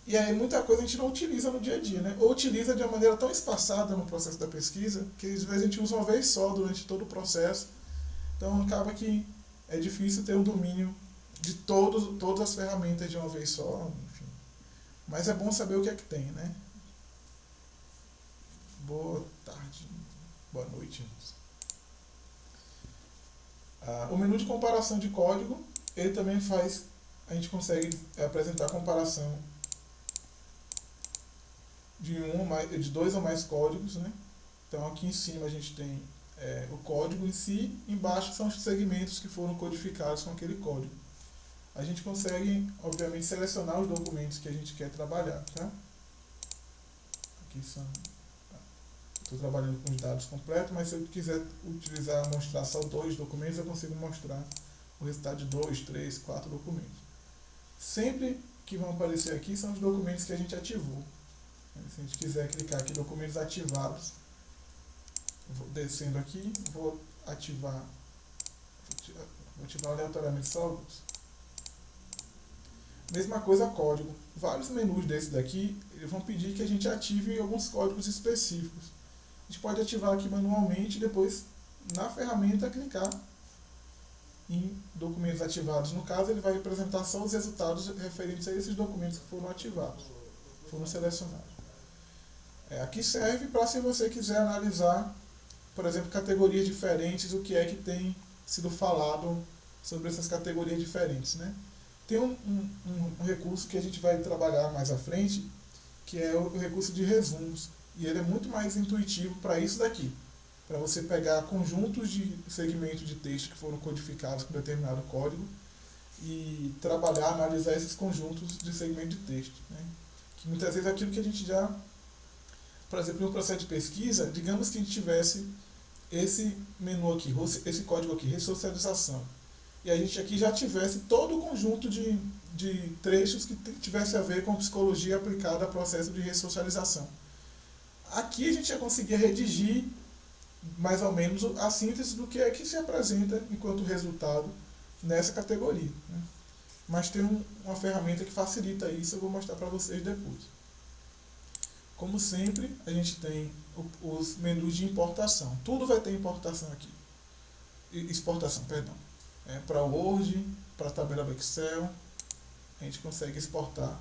E aí muita coisa a gente não utiliza no dia a dia, né? Ou utiliza de uma maneira tão espaçada no processo da pesquisa que às vezes a gente usa uma vez só durante todo o processo. Então acaba que é difícil ter um domínio de todas as ferramentas de uma vez só, enfim. Mas é bom saber o que é que tem, né? Boa tarde, boa noite. O menu de comparação de código, ele também faz, a gente consegue apresentar a comparação de dois ou mais códigos, né? Então aqui em cima a gente tem o código em si, embaixo são os segmentos que foram codificados com aquele código. A gente consegue, obviamente, selecionar os documentos que a gente quer trabalhar, tá? Aqui são... Estou trabalhando com os dados completos, mas se eu quiser mostrar só 2 documentos, eu consigo mostrar o resultado de 2, 3, 4 documentos. Sempre que vão aparecer aqui são os documentos que a gente ativou. Se a gente quiser clicar aqui em documentos ativados, vou descendo aqui, vou ativar aleatoriamente só alguns. Mesma coisa código. Vários menus desses daqui, eles vão pedir que a gente ative alguns códigos específicos. A gente pode ativar aqui manualmente e depois, na ferramenta, clicar em documentos ativados. No caso, ele vai apresentar só os resultados referentes a esses documentos que foram ativados, foram selecionados. Aqui serve para se você quiser analisar, por exemplo, categorias diferentes, o que é que tem sido falado sobre essas categorias diferentes, né? Tem um recurso que a gente vai trabalhar mais à frente, que é o recurso de resumos. E ele é muito mais intuitivo para isso daqui. Para você pegar conjuntos de segmentos de texto que foram codificados com determinado código e trabalhar, analisar esses conjuntos de segmento de texto, né? Que muitas vezes é aquilo que a gente já... Por exemplo, no processo de pesquisa, digamos que a gente tivesse esse menu aqui, esse código aqui, ressocialização. E a gente aqui já tivesse todo o conjunto de trechos que tivesse a ver com psicologia aplicada a processo de ressocialização. Aqui a gente já conseguia redigir mais ou menos a síntese do que é que se apresenta enquanto resultado nessa categoria, né? Mas tem uma ferramenta que facilita isso, eu vou mostrar para vocês depois. Como sempre, a gente tem os menus de importação. Tudo vai ter importação aqui. Exportação, perdão. Para o Word, para a tabela do Excel, a gente consegue exportar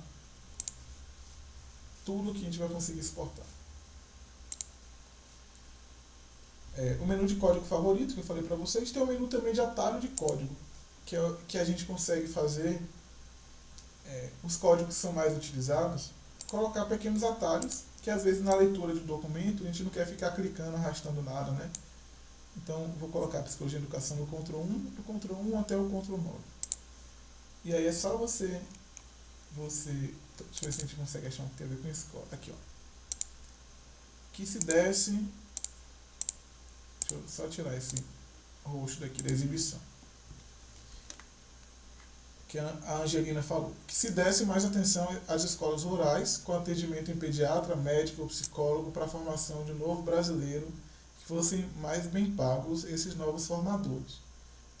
tudo que a gente vai conseguir exportar. O menu de código favorito, que eu falei para vocês, tem o menu também de atalho de código, que a gente consegue fazer, os códigos que são mais utilizados, colocar pequenos atalhos, que às vezes na leitura do documento a gente não quer ficar clicando, arrastando nada, né? Então vou colocar Psicologia e Educação no Ctrl 1, do Ctrl 1 até o Ctrl 9. E aí é só você... Deixa eu ver se a gente consegue achar um que tem a ver com escola. Aqui, ó. Que se desce... Deixa eu só tirar esse roxo daqui da exibição. Que a Angelina falou. Que se desse mais atenção às escolas rurais, com atendimento em pediatra, médico ou psicólogo para a formação de novo brasileiro, que fossem mais bem pagos esses novos formadores.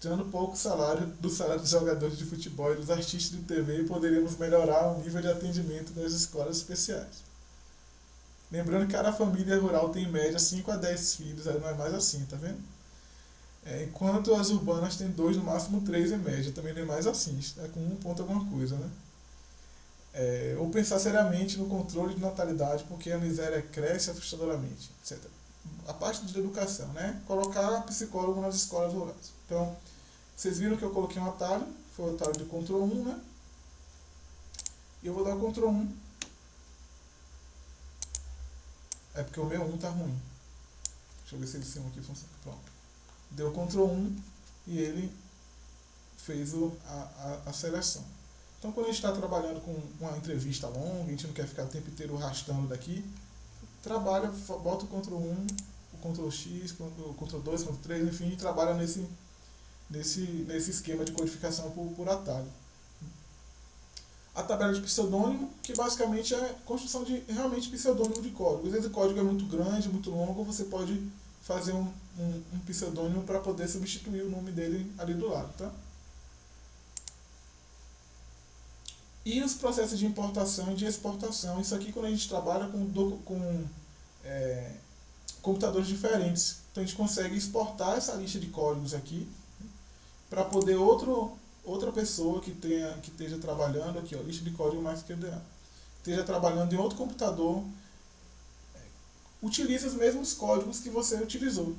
Tirando pouco do salário dos jogadores de futebol e dos artistas de TV, poderíamos melhorar o nível de atendimento das escolas especiais. Lembrando que cada família rural tem em média 5 a 10 filhos, aí não é mais assim, tá vendo? Enquanto as urbanas têm 2, no máximo 3 em média, também não é mais assim, está com 1 ponto alguma coisa, né? Ou pensar seriamente no controle de natalidade, porque a miséria cresce assustadoramente, etc. A parte de educação, né? Colocar psicólogo nas escolas rurais. Então, vocês viram que eu coloquei um atalho, foi o atalho de Ctrl 1, né? E eu vou dar o Ctrl 1. É porque o meu 1 está ruim. Deixa eu ver se esse 1 aqui funciona. Pronto. Deu Ctrl 1 e ele fez a seleção. Então, quando a gente está trabalhando com uma entrevista longa, a gente não quer ficar o tempo inteiro arrastando daqui, trabalha, bota o Ctrl 1, o Ctrl X, o Ctrl 2, Ctrl 3, enfim, e trabalha nesse esquema de codificação por atalho. A tabela de pseudônimo, que basicamente é a construção de realmente pseudônimo de código. Às vezes o código é muito grande, muito longo, você pode fazer um pseudônimo para poder substituir o nome dele ali do lado, tá? E os processos de importação e de exportação. Isso aqui quando a gente trabalha com computadores diferentes. Então a gente consegue exportar essa lista de códigos aqui para poder outra pessoa que esteja trabalhando aqui, ó, lista de código mais que esteja trabalhando em outro computador, utiliza os mesmos códigos que você utilizou.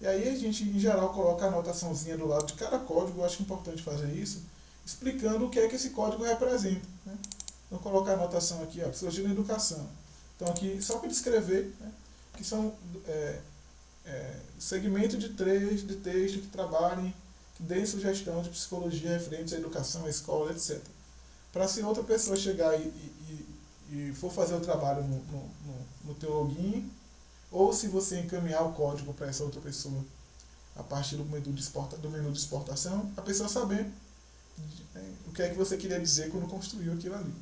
E aí a gente, em geral, coloca a anotaçãozinha do lado de cada código. Eu acho importante fazer isso, explicando o que é que esse código representa, né? Então, colocar a anotação aqui, ó, psicologia da educação. Então, aqui, só para descrever, né, que são segmentos de texto que trabalhem, que deem sugestão de psicologia referentes à educação, à escola, etc. Para se outra pessoa chegar e for fazer o trabalho no teu login, ou se você encaminhar o código para essa outra pessoa a partir do menu de exportação, a pessoa saber o que é que você queria dizer quando construiu aquilo ali.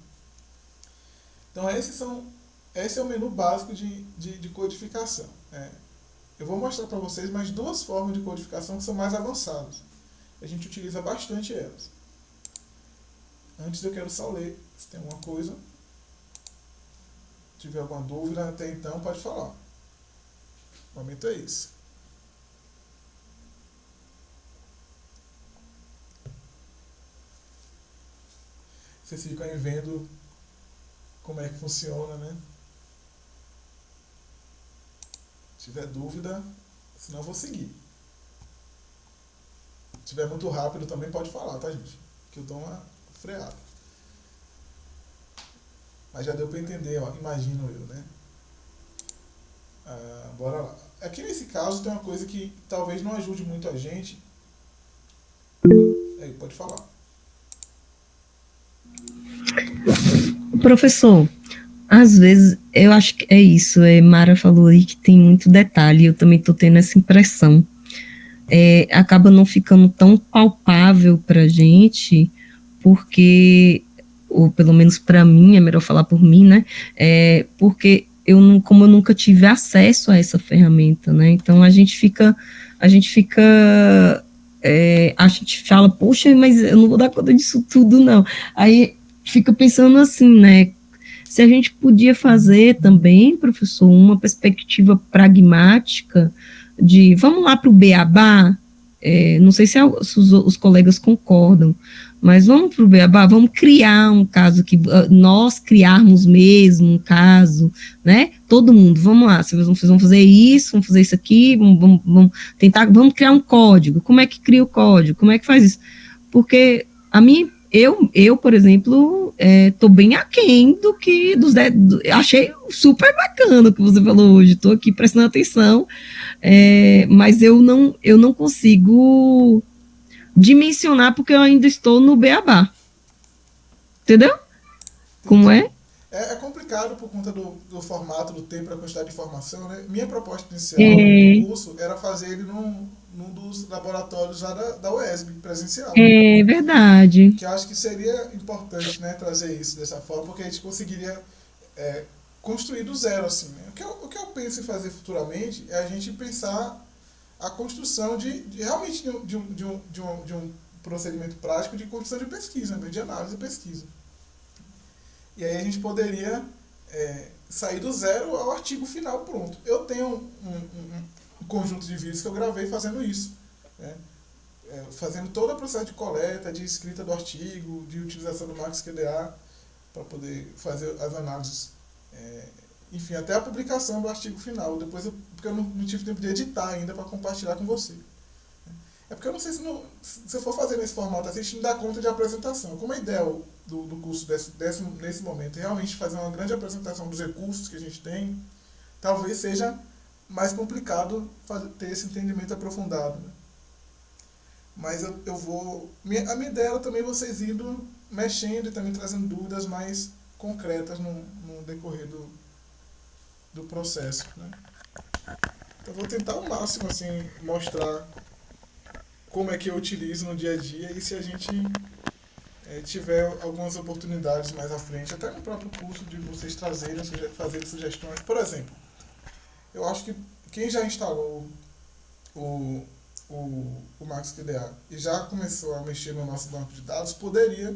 Então esse é o menu básico de codificação. Eu vou mostrar para vocês mais duas formas de codificação que são mais avançadas. A gente utiliza bastante elas. Antes eu quero só ler se tem alguma coisa. Se tiver alguma dúvida até então, pode falar. O momento é esse. Vocês ficam aí vendo como é que funciona, né? Se tiver dúvida, senão eu vou seguir. Se tiver muito rápido também pode falar, tá, gente? Que eu dou uma freada. Mas já deu para entender, ó, imagino eu, né? Bora lá. Aqui nesse caso tem uma coisa que talvez não ajude muito a gente. Aí, pode falar. Professor, às vezes eu acho que é isso. Mara falou aí que tem muito detalhe. Eu também estou tendo essa impressão. Acaba não ficando tão palpável para a gente, porque, ou pelo menos para mim, é melhor falar por mim, né? Porque como eu nunca tive acesso a essa ferramenta, né? Então a gente fala, poxa, mas eu não vou dar conta disso tudo, não. Aí fica pensando assim, né? Se a gente podia fazer também, professor, uma perspectiva pragmática de, vamos lá para o Beabá, não sei se os colegas concordam, mas vamos para o Beabá, vamos criar um caso, que nós criarmos mesmo um caso, né? Todo mundo, vamos lá, vocês vão fazer isso aqui, vamos tentar, vamos criar um código. Como é que cria o código? Como é que faz isso? Porque eu, por exemplo, estou bem aquém achei super bacana o que você falou hoje, estou aqui prestando atenção, mas eu não consigo dimensionar porque eu ainda estou no beabá. Entendeu? Como é? É complicado por conta do formato, do tempo, da quantidade de informação, né? Minha proposta inicial do curso era fazer ele num dos laboratórios já da UESB, presencial. É verdade. Que eu acho que seria importante, né, trazer isso dessa forma, porque a gente conseguiria construir do zero, assim, né? O que eu penso em fazer futuramente é a gente pensar a construção realmente de um procedimento prático de construção de pesquisa, né, de análise e pesquisa. E aí a gente poderia sair do zero ao artigo final pronto. Eu tenho um conjunto de vídeos que eu gravei fazendo isso, né? Fazendo todo o processo de coleta, de escrita do artigo, de utilização do MaxQDA para poder fazer as análises. Enfim, até a publicação do artigo final. Depois porque eu não tive tempo de editar ainda para compartilhar com você. É porque eu não sei se eu for fazer nesse formato assim, a gente não dá conta de apresentação. Como a ideia do curso nesse momento é realmente fazer uma grande apresentação dos recursos que a gente tem, talvez seja mais complicado ter esse entendimento aprofundado, né? Mas eu vou... A minha ideia era também vocês indo mexendo e também trazendo dúvidas mais concretas no decorrer do processo, né? Então eu vou tentar ao máximo assim, mostrar como é que eu utilizo no dia a dia e se a gente tiver algumas oportunidades mais à frente, até no próprio curso de vocês trazerem, fazerem sugestões. Por exemplo, Eu acho que quem já instalou o, o MaxQDA e já começou a mexer no nosso banco de dados, poderia,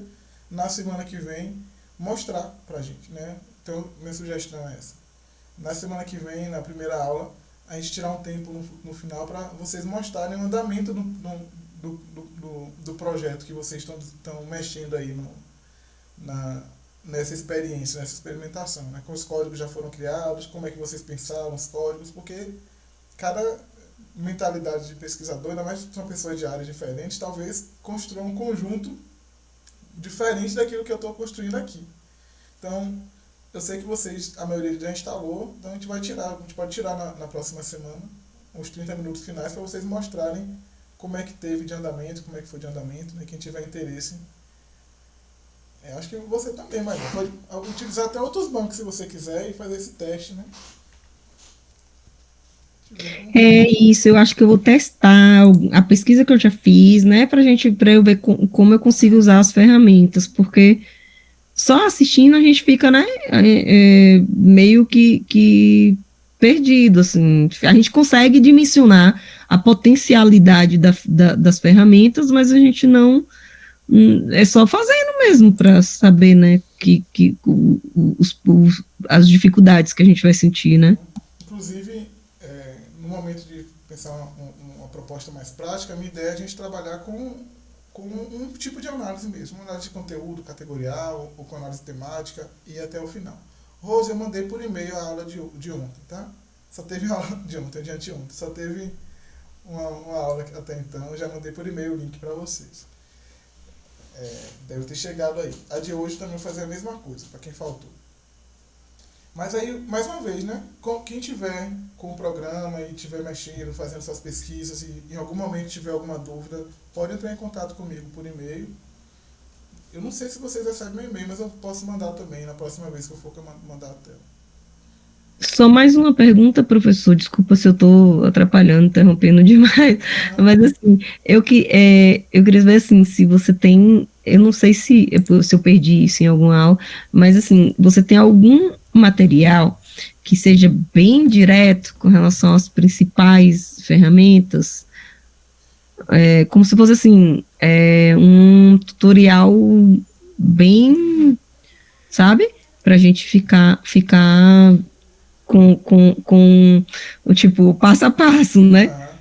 na semana que vem, mostrar para a gente, né? Então, minha sugestão é essa. Na semana que vem, na primeira aula, a gente tirar um tempo no final para vocês mostrarem o andamento do projeto que vocês estão mexendo aí nessa experiência, nessa experimentação, né? Com os códigos já foram criados, como é que vocês pensaram os códigos, porque cada mentalidade de pesquisador, ainda mais que são pessoas de áreas diferentes, talvez construa um conjunto diferente daquilo que eu estou construindo aqui. Então, eu sei que vocês, a maioria já instalou, então a gente pode tirar na próxima semana uns 30 minutos finais para vocês mostrarem como é que teve de andamento, como é que foi de andamento, né? Quem tiver interesse. Acho que você também, mas pode utilizar até outros bancos se você quiser e fazer esse teste, né? É isso, eu acho que eu vou testar a pesquisa que eu já fiz, né, para eu ver como eu consigo usar as ferramentas, porque só assistindo a gente fica, né, meio que perdido, assim. A gente consegue dimensionar a potencialidade das ferramentas, mas a gente não, é só fazendo mesmo para saber, né, as dificuldades que a gente vai sentir, né. Inclusive, no momento de pensar uma proposta mais prática, a minha ideia é a gente trabalhar com um tipo de análise mesmo, uma análise de conteúdo categorial, ou com análise temática, e ir até o final. Rose, eu mandei por e-mail a aula de ontem, tá? Só teve aula de ontem, de anteontem, só teve uma aula até então, eu já mandei por e-mail o link para vocês. Deve ter chegado aí. A de hoje também vou fazer a mesma coisa, para quem faltou. Mas aí, mais uma vez, né? Quem tiver com o programa e tiver mexendo, fazendo suas pesquisas e em algum momento tiver alguma dúvida, pode entrar em contato comigo por e-mail. Eu não sei se vocês recebem meu e-mail, mas eu posso mandar também na próxima vez que eu for mandar a tela. Só mais uma pergunta, professor, desculpa se eu estou atrapalhando, interrompendo demais, mas assim, eu queria ver assim, se você tem, eu não sei se eu perdi isso em alguma aula, mas assim, você tem algum material que seja bem direto com relação às principais ferramentas, como se fosse assim, um tutorial bem, sabe, para a gente ficar com o tipo, passo a passo, né?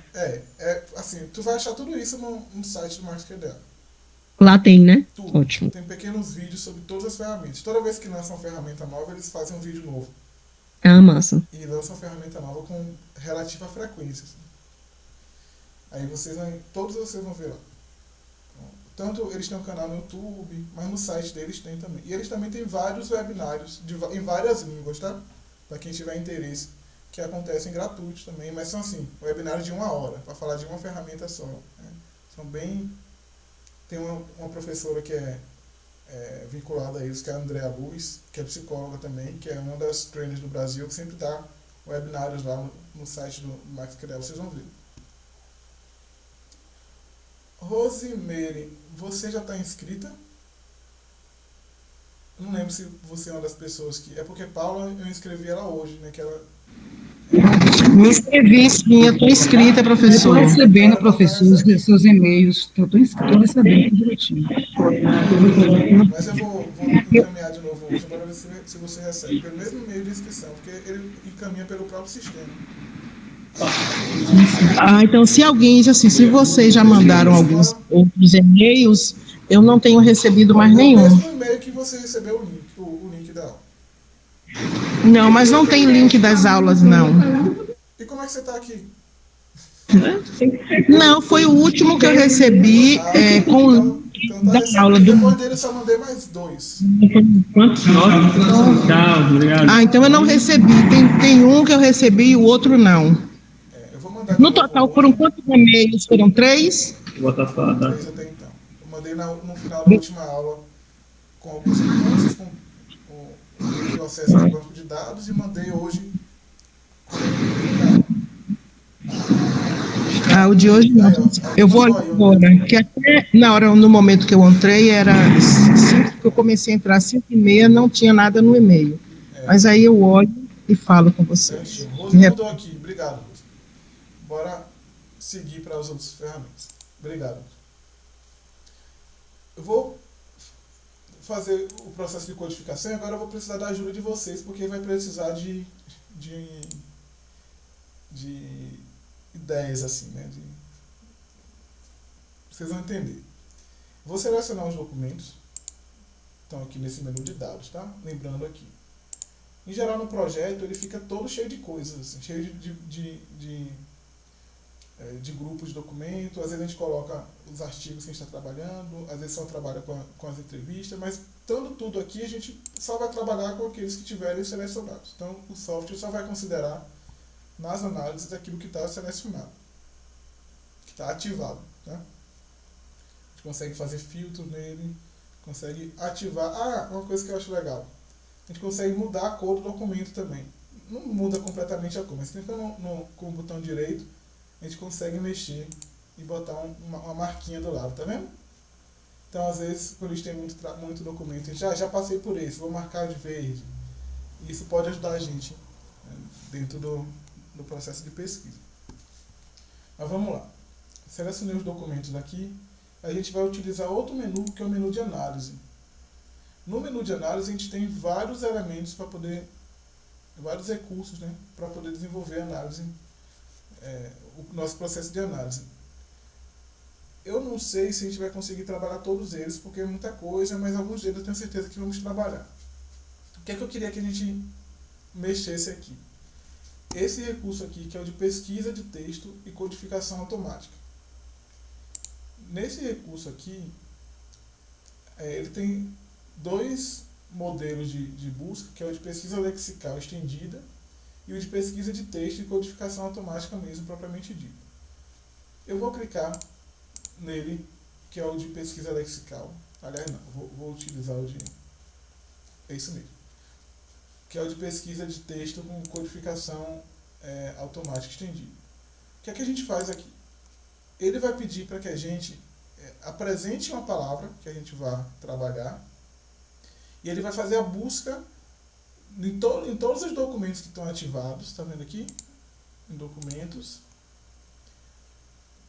Assim, tu vai achar tudo isso no site do MaxQDA. Lá tem, né? Tudo. Ótimo. Tem pequenos vídeos sobre todas as ferramentas. Toda vez que lançam uma ferramenta nova, eles fazem um vídeo novo. Ah, massa. E lançam uma ferramenta nova com relativa frequência. Aí todos vocês vão ver lá. Tanto eles têm um canal no YouTube, mas no site deles tem também. E eles também têm vários webinários em várias línguas, tá? Para quem tiver interesse, que acontecem gratuitos também, mas são assim, webinários de 1 hora, para falar de uma ferramenta só. Né? São bem... Tem uma professora que é vinculada a eles, que é a Andrea Luz, que é psicóloga também, que é uma das trainers do Brasil, que sempre dá webinários lá no site do MaxQDA, vocês vão ver. Rosemary, você já está inscrita? Não lembro se você é uma das pessoas que... É porque Paula, eu inscrevi ela hoje, né? Que ela... Me inscrevi, sim, eu estou inscrita, professor. Estou recebendo, professor, os seus e-mails. Eu estou recebendo direitinho. Mas eu vou encaminhar de novo hoje para ver se você recebe. Pelo mesmo e-mail de inscrição, porque ele encaminha pelo próprio sistema. Então, se alguém, assim, se vocês já mandaram alguns outros e-mails, eu não tenho recebido mais nenhum. É o mesmo e-mail que você recebeu o link da aula. Não, mas não tem link das aulas, não. E como é que você está aqui? Não, foi o último que eu recebi com o link da aula. Depois dele eu só mandei mais 2. Então eu não recebi. Tem um que eu recebi e o outro não. Eu vou mandar no total, foram quantos e-mails? Foram 3? 3 até então. Eu mandei no final da última aula com alguns recursos, com o acesso ao banco de dados, e mandei hoje com o link da aula. O de hoje não. Eu vou agora, que até no momento que eu entrei, era 5, que eu comecei a entrar às 5h30, não tinha nada no e-mail. Mas aí eu olho e falo com vocês. Certinho. Rose mudou aqui. Obrigado, Rose. Bora seguir para as outras ferramentas. Obrigado. Eu vou fazer o processo de codificação e agora eu vou precisar da ajuda de vocês, porque vai precisar de ideias assim, né? Vocês vão entender. Vou selecionar os documentos. Estão aqui nesse menu de dados, tá? Lembrando aqui. Em geral, no projeto, ele fica todo cheio de coisas, assim, cheio de grupos de documento. Às vezes a gente coloca os artigos que a gente está trabalhando, às vezes só trabalha com as entrevistas, mas estando tudo aqui, a gente só vai trabalhar com aqueles que tiverem selecionados. Então, o software só vai considerar nas análises aquilo que está selecionado, que está ativado, tá? A gente consegue fazer filtro nele, consegue ativar. Uma coisa que eu acho legal. A gente consegue mudar a cor do documento também. Não muda completamente a cor, mas clicando com o botão direito, a gente consegue mexer e botar uma marquinha do lado, tá vendo? Então, às vezes, quando a gente tem muito documento, já passei por esse, vou marcar de verde. Isso pode ajudar a gente, né, dentro do processo de pesquisa. Mas vamos lá. Selecionei os documentos aqui. A gente vai utilizar outro menu, que é o menu de análise. No menu de análise, a gente tem vários elementos vários recursos, né, para poder desenvolver a análise, o nosso processo de análise. Eu não sei se a gente vai conseguir trabalhar todos eles, porque é muita coisa, mas alguns deles eu tenho certeza que vamos trabalhar. O que é que eu queria que a gente mexesse aqui? Esse recurso aqui, que é o de pesquisa de texto e codificação automática. Nesse recurso aqui, ele tem dois modelos de busca, que é o de pesquisa lexical estendida e o de pesquisa de texto e codificação automática mesmo, propriamente dito. Eu vou clicar nele, que é o de pesquisa lexical. Aliás, não, vou utilizar o de... É isso mesmo. Que é o de pesquisa de texto com codificação automática estendida. O que é que a gente faz aqui? Ele vai pedir para que a gente apresente uma palavra que a gente vai trabalhar e ele vai fazer a busca em todos os documentos que estão ativados, está vendo aqui? Em documentos,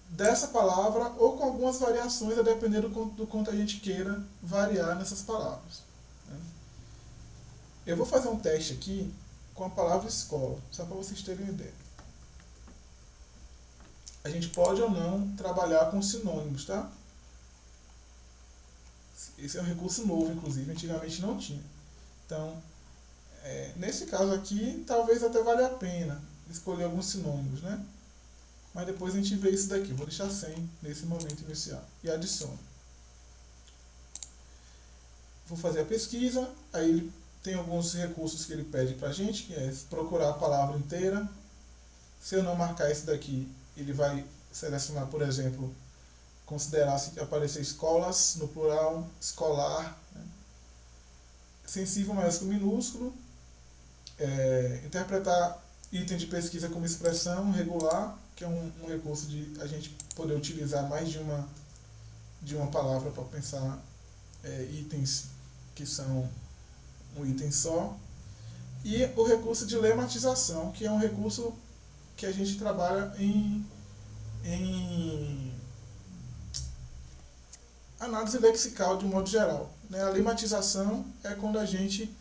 dessa palavra ou com algumas variações, a depender do quanto a gente queira variar nessas palavras, né? Eu vou fazer um teste aqui com a palavra escola, só para vocês terem uma ideia. A gente pode ou não trabalhar com sinônimos, tá? Esse é um recurso novo, inclusive, antigamente não tinha. Então, nesse caso aqui, talvez até valha a pena escolher alguns sinônimos, né? Mas depois a gente vê isso daqui. Vou deixar sem nesse momento inicial. E adiciono. Vou fazer a pesquisa. Aí ele tem alguns recursos que ele pede pra gente, que é procurar a palavra inteira. Se eu não marcar esse daqui, ele vai selecionar, por exemplo, considerar se aparecer escolas, no plural, escolar, né? Sensível, maiúsculo, minúsculo. Interpretar item de pesquisa como expressão regular, que é um recurso de a gente poder utilizar mais de uma palavra para pensar itens que são um item só. E o recurso de lematização, que é um recurso que a gente trabalha em análise lexical de um modo geral, né? A lematização é quando a gente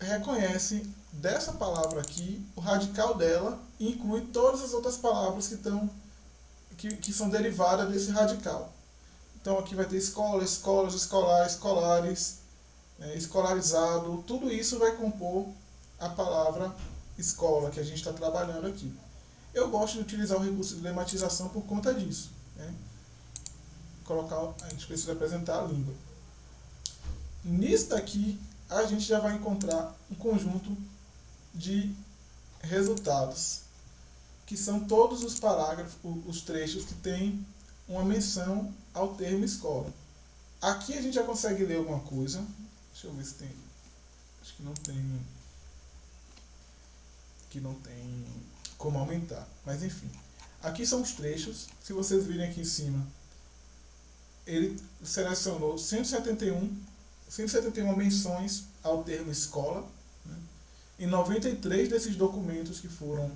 reconhece dessa palavra aqui o radical dela e inclui todas as outras palavras que são derivadas desse radical. Então aqui vai ter escola, escolas, escolar, escolares, escolarizado, tudo isso vai compor a palavra escola que a gente está trabalhando aqui. Eu gosto de utilizar o recurso de lematização por conta disso, né? A gente precisa apresentar a língua. Nisso daqui, a gente já vai encontrar um conjunto de resultados, que são todos os parágrafos, os trechos que tem uma menção ao termo escola. Aqui a gente já consegue ler alguma coisa. Deixa eu ver se tem. Acho que não tem. Que não tem como aumentar. Mas enfim. Aqui são os trechos. Se vocês virem aqui em cima, ele selecionou 171 menções ao termo escola, né? em 93 desses documentos que foram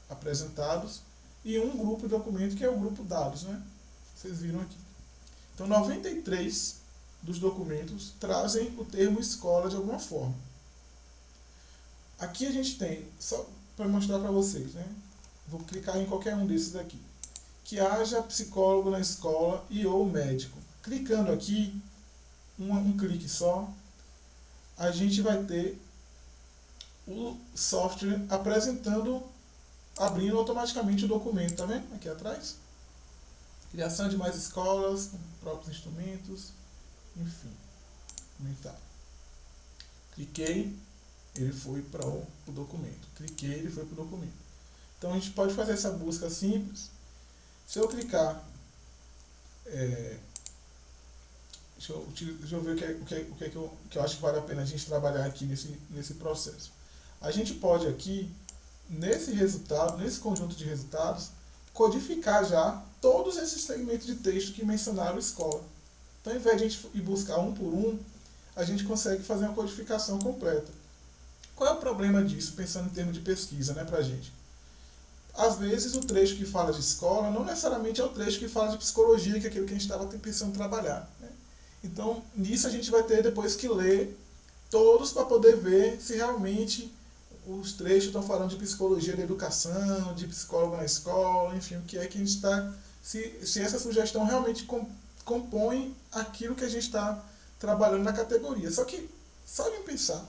apresentados e um grupo de documento que é o grupo dados, né? Vocês viram aqui. Então, 93 dos documentos trazem o termo escola de alguma forma. Aqui a gente tem, só para mostrar para vocês, né? Vou clicar em qualquer um desses aqui. Que haja psicólogo na escola e ou médico. Clicando aqui, um clique só, a gente vai ter o software abrindo automaticamente o documento, tá vendo? Aqui atrás. Criação de mais escolas, com próprios instrumentos, enfim. Comentário. Cliquei, ele foi para o documento. Cliquei, ele foi para o documento. Então a gente pode fazer essa busca simples. Se eu clicar, deixa eu ver o que eu acho que vale a pena a gente trabalhar aqui nesse processo. A gente pode aqui, nesse conjunto de resultados, codificar já todos esses segmentos de texto que mencionaram escola. Então, ao invés de a gente ir buscar um por um, a gente consegue fazer uma codificação completa. Qual é o problema disso, pensando em termos de pesquisa, né, pra gente? Às vezes, o trecho que fala de escola não necessariamente é o trecho que fala de psicologia, que é aquilo que a gente estava pensando em trabalhar, né? Então, nisso a gente vai ter depois que ler todos para poder ver se realmente os trechos estão falando de psicologia da educação, de psicólogo na escola, enfim, o que é que a gente está... Se essa sugestão realmente compõe aquilo que a gente está trabalhando na categoria. Só que, só de pensar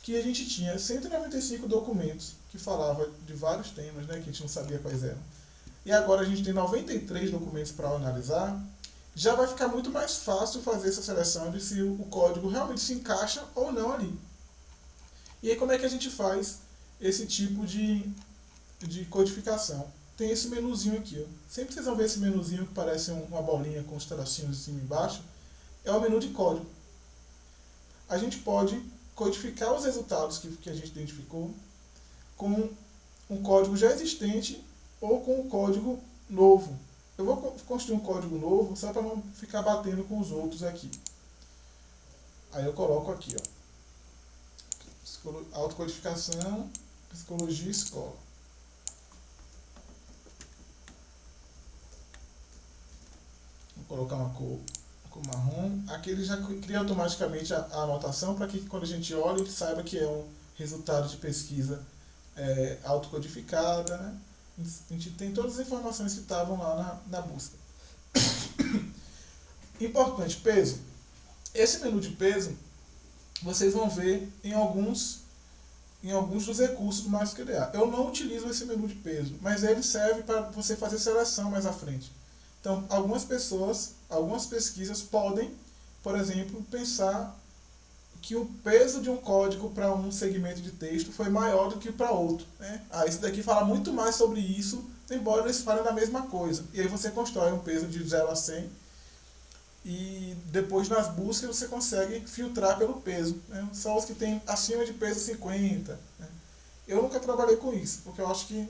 que a gente tinha 195 documentos que falavam de vários temas, né, que a gente não sabia quais eram, e agora a gente tem 93 documentos para analisar, já vai ficar muito mais fácil fazer essa seleção de se o código realmente se encaixa ou não ali. E aí como é que a gente faz esse tipo de codificação? Tem esse menuzinho aqui. Ó. Sempre vocês vão ver esse menuzinho que parece uma bolinha com os tracinhos em cima e embaixo. É o menu de código. A gente pode codificar os resultados que a gente identificou com um código já existente ou com um código novo. Eu vou construir um código novo só para não ficar batendo com os outros aqui. Aí eu coloco aqui, ó. Autocodificação, psicologia, escola. Vou colocar uma cor marrom. Aqui ele já cria automaticamente a anotação para que quando a gente olhe, ele saiba que é um resultado de pesquisa autocodificada, né? A gente tem todas as informações que estavam lá na busca. Importante, peso. Esse menu de peso, vocês vão ver em alguns dos recursos do MySQL. Eu não utilizo esse menu de peso, mas ele serve para você fazer seleção mais à frente. Então, algumas pesquisas podem, por exemplo, pensar que o peso de um código para um segmento de texto foi maior do que para outro, né? Esse daqui fala muito mais sobre isso, embora eles falem da mesma coisa. E aí você constrói um peso de 0 a 100 e depois nas buscas você consegue filtrar pelo peso, né? Só os que tem acima de peso 50. Né? Eu nunca trabalhei com isso, porque eu acho que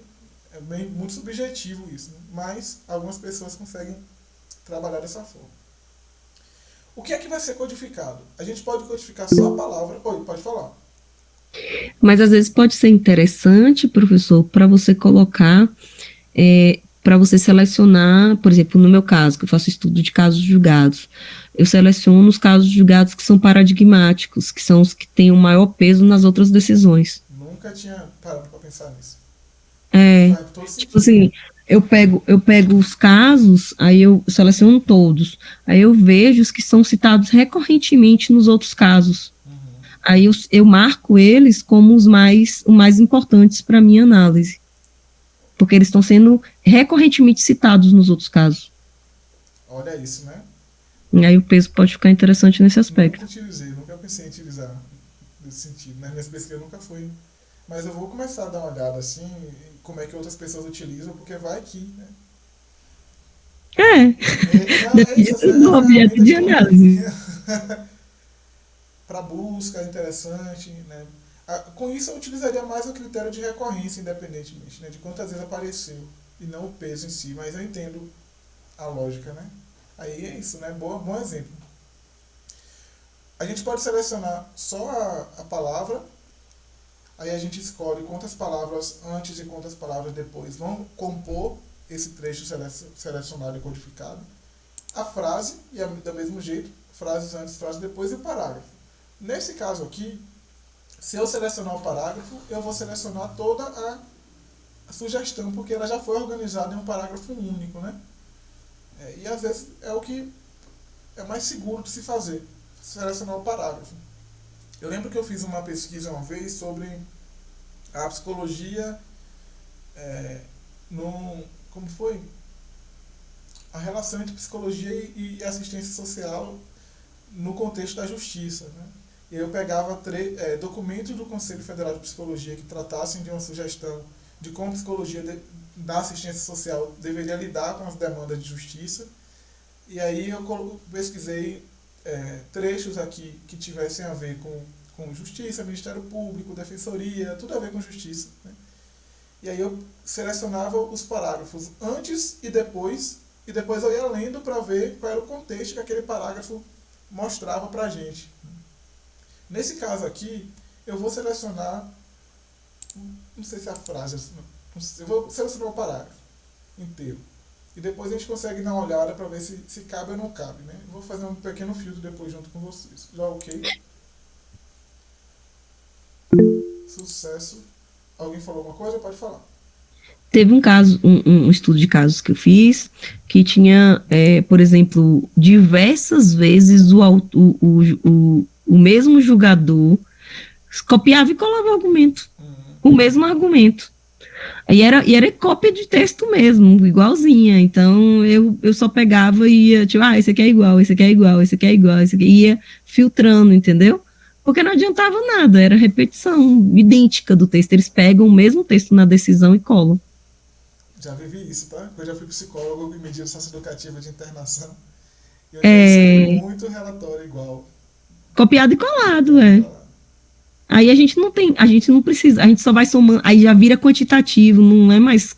é muito subjetivo isso, né? Mas algumas pessoas conseguem trabalhar dessa forma. O que é que vai ser codificado? A gente pode codificar só a palavra. Oi, pode falar. Mas às vezes pode ser interessante, professor, para você colocar, para você selecionar, por exemplo, no meu caso, que eu faço estudo de casos julgados, eu seleciono os casos julgados que são paradigmáticos, que são os que têm o maior peso nas outras decisões. Nunca tinha parado para pensar nisso. Tipo assim, eu pego os casos, aí eu seleciono todos, aí eu vejo os que são citados recorrentemente nos outros casos. Aí eu marco eles como os mais importantes para a minha análise, porque eles estão sendo recorrentemente citados nos outros casos. Olha isso, né? E aí o peso pode ficar interessante nesse aspecto. Nunca pensei em utilizar nesse sentido, né? Nessa pesquisa nunca foi. Mas eu vou começar a dar uma olhada assim, como é que outras pessoas utilizam, porque vai aqui, né? No objeto de análise. Para busca, é interessante, né? Com isso eu utilizaria mais o critério de recorrência, independentemente, né? De quantas vezes apareceu, e não o peso em si, mas eu entendo a lógica, né? Aí é isso, né? Bom exemplo. A gente pode selecionar só a palavra, Aí a gente escolhe quantas palavras antes e quantas palavras depois vão compor esse trecho selecionado e codificado. A frase, e do mesmo jeito, frases antes, frases depois e o parágrafo. Nesse caso aqui, se eu selecionar o parágrafo, eu vou selecionar toda a sugestão, porque ela já foi organizada em um parágrafo único, né? E às vezes é o que é mais seguro de se fazer, selecionar o parágrafo. Eu lembro que eu fiz uma pesquisa uma vez sobre a psicologia, como foi? A relação entre psicologia e assistência social no contexto da justiça, né? E eu pegava documentos do Conselho Federal de Psicologia que tratassem de uma sugestão de como a psicologia da assistência social deveria lidar com as demandas de justiça. E aí eu pesquisei trechos aqui que tivessem a ver com justiça, Ministério Público, Defensoria, tudo a ver com justiça, né? E aí eu selecionava os parágrafos antes e depois eu ia lendo para ver qual era o contexto que aquele parágrafo mostrava para a gente. Nesse caso aqui, eu vou selecionar, não sei se é a frase, eu vou selecionar o parágrafo inteiro. E depois a gente consegue dar uma olhada para ver se cabe ou não cabe, né? Eu vou fazer um pequeno filtro depois junto com vocês. Já ok? Sucesso. Alguém falou alguma coisa? Pode falar. Teve um caso, um estudo de casos que eu fiz, que tinha, por exemplo, diversas vezes o mesmo julgador copiava e colava o argumento. O mesmo argumento. E era cópia de texto mesmo, igualzinha. Então, eu só pegava e ia, tipo, esse aqui é igual, esse aqui é igual, esse aqui é igual, esse aqui... Ia filtrando, entendeu? Porque não adiantava nada, era repetição idêntica do texto. Eles pegam o mesmo texto na decisão e colam. Já vivi isso, tá? Eu já fui psicólogo em medida socioeducativa de internação. E eu já recebi muito relatório igual. Copiado e colado, Aí a gente não precisa, a gente só vai somando, aí já vira quantitativo, não é mais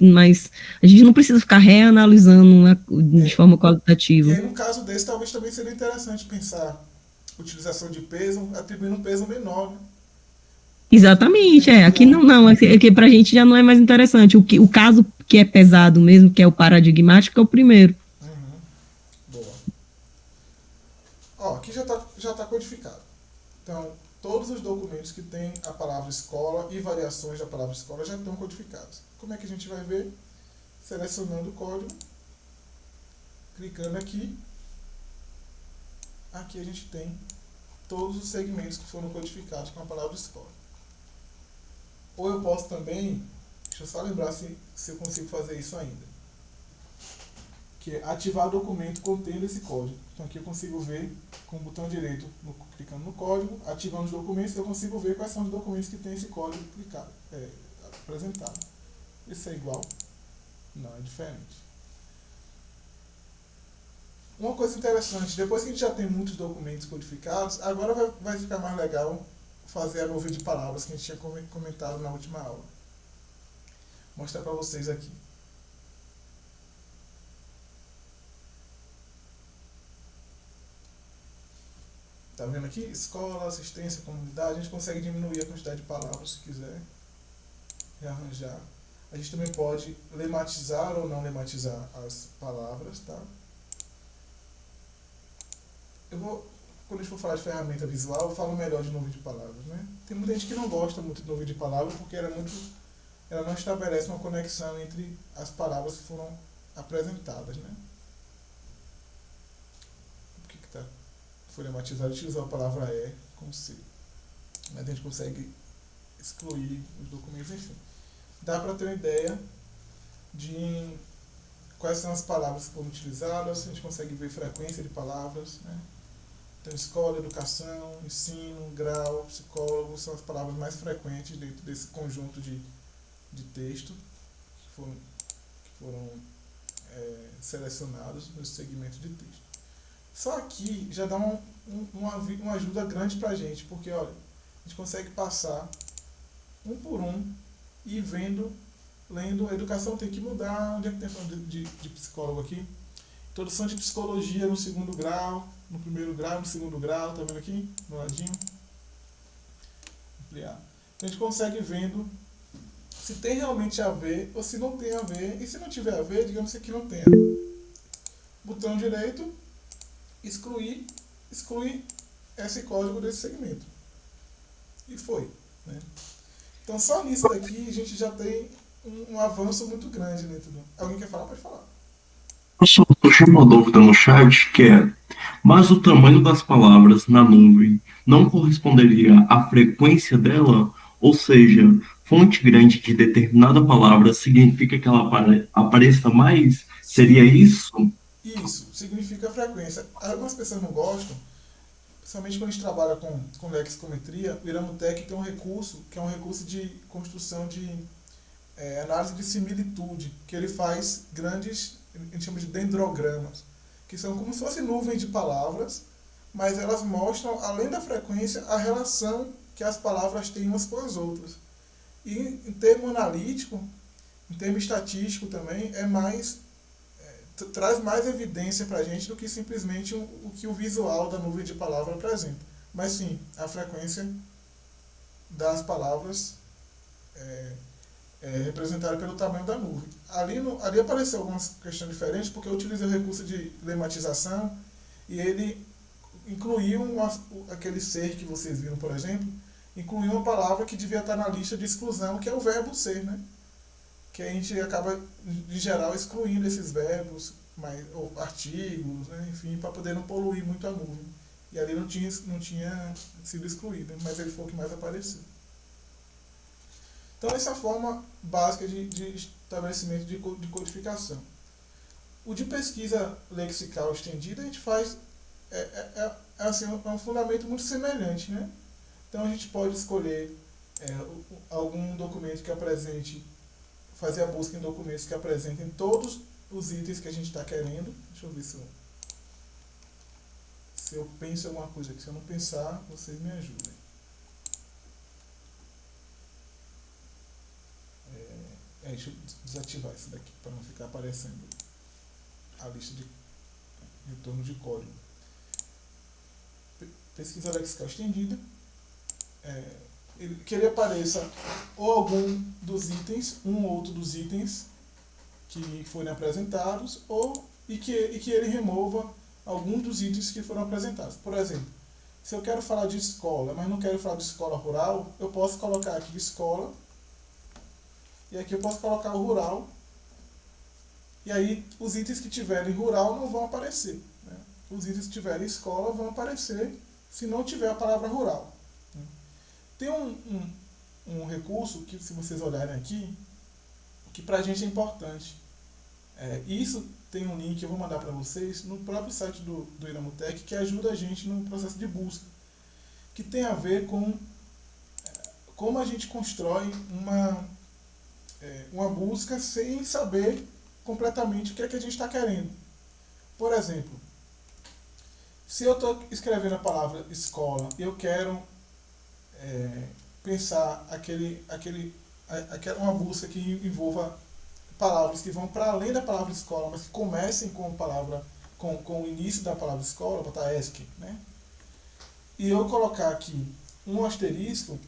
a gente não precisa ficar reanalisando de forma qualitativa. E aí, no caso desse, talvez também seria interessante pensar utilização de peso, atribuindo um peso menor, né? Exatamente, aqui aqui pra gente já não é mais interessante, o caso que é pesado mesmo, que é o paradigmático, é o primeiro. Boa. Ó, aqui já tá codificado. Então, todos os documentos que tem a palavra escola e variações da palavra escola já estão codificados. Como é que a gente vai ver? Selecionando o código, clicando aqui. Aqui a gente tem todos os segmentos que foram codificados com a palavra escola. Ou eu posso também, deixa eu só lembrar se eu consigo fazer isso ainda, que é ativar o documento contendo esse código. Então aqui eu consigo ver com o botão direito, clicando no código, ativando os documentos, eu consigo ver quais são os documentos que tem esse código apresentado. Esse é igual? Não, é diferente. Uma coisa interessante, depois que a gente já tem muitos documentos codificados, agora vai ficar mais legal fazer a nuvem de palavras que a gente tinha comentado na última aula. Vou mostrar para vocês aqui. Tá vendo aqui? Escola, assistência, comunidade. A gente consegue diminuir a quantidade de palavras se quiser. Rearranjar. A gente também pode lematizar ou não lematizar as palavras, tá? Quando a gente for falar de ferramenta visual, eu falo melhor de nuvem de palavras, né? Tem muita gente que não gosta muito de nuvem de palavras porque ela não estabelece uma conexão entre as palavras que foram apresentadas, né? Por que foi lematizado? A gente usa a palavra com C. Mas a gente consegue excluir os documentos, enfim. Dá para ter uma ideia de quais são as palavras que foram utilizadas, a gente consegue ver frequência de palavras, né? Então, escola, educação, ensino, grau, psicólogo, são as palavras mais frequentes dentro desse conjunto de texto que foram selecionados nos segmentos de texto. Só aqui já dá uma ajuda grande para a gente, porque olha, a gente consegue passar um por um e lendo. A educação tem que mudar. Onde é que tem falando de psicólogo aqui? Introdução de psicologia no segundo grau, no primeiro grau, no segundo grau, tá vendo aqui? No ladinho. Ampliar. a gente consegue vendo se tem realmente a ver ou se não tem a ver. E se não tiver a ver, digamos que aqui não tenha. Botão direito, excluir, exclui esse código desse segmento. E foi. Né? Então só nisso daqui a gente já tem um avanço muito grande dentro do... Alguém quer falar? Pode falar. Surgiu uma dúvida no chat que é, mas o tamanho das palavras na nuvem não corresponderia à frequência dela? Ou seja, fonte grande de determinada palavra significa que ela apareça mais? Seria Sim, isso? isso significa a frequência. Algumas pessoas não gostam, principalmente quando a gente trabalha com lexicometria. O Iramutec tem um recurso que é um recurso de construção de análise de similitude, que ele faz grandes, a gente chama de dendrogramas, que são como se fossem nuvens de palavras, mas elas mostram, além da frequência, a relação que as palavras têm umas com as outras. E em termo analítico, em termo estatístico também, traz mais evidência para a gente do que simplesmente o que o visual da nuvem de palavra apresenta. Mas sim, a frequência das palavras representada pelo tamanho da nuvem. Ali apareceu algumas questões diferentes, porque eu utilizei o recurso de lematização e ele incluiu aquele ser que vocês viram, por exemplo, incluiu uma palavra que devia estar na lista de exclusão, que é o verbo ser, né? Que a gente acaba, em geral, excluindo esses verbos, ou artigos, né? Enfim, para poder não poluir muito a nuvem. E ali não tinha sido excluído, mas ele foi o que mais apareceu. Então, essa é a forma básica de estabelecimento de codificação. O de pesquisa lexical estendida, a gente faz assim, um fundamento muito semelhante. Né? Então, a gente pode escolher algum documento que apresente, fazer a busca em documentos que apresentem todos os itens que a gente está querendo. Deixa eu ver se eu penso em alguma coisa aqui. Se eu não pensar, vocês me ajudem. Deixa eu desativar isso daqui para não ficar aparecendo a lista de retorno de código. Pesquisa lexical estendida. Que ele apareça ou algum dos itens, um ou outro dos itens que forem apresentados, e que ele remova alguns dos itens que foram apresentados. Por exemplo, se eu quero falar de escola, mas não quero falar de escola rural, eu posso colocar aqui escola, e aqui eu posso colocar o rural, e aí os itens que tiverem rural não vão aparecer. Né? Os itens que tiverem escola vão aparecer se não tiver a palavra rural. Né? Tem um recurso que, se vocês olharem aqui, que para a gente é importante. Isso tem um link que eu vou mandar para vocês no próprio site do Iramutec, que ajuda a gente no processo de busca, que tem a ver com como a gente constrói uma busca sem saber completamente o que é que a gente está querendo. Por exemplo, se eu estou escrevendo a palavra escola e eu quero pensar uma busca que envolva palavras que vão para além da palavra escola, mas que comecem com o início da palavra escola, botar ESC, né? E eu colocar aqui um asterisco,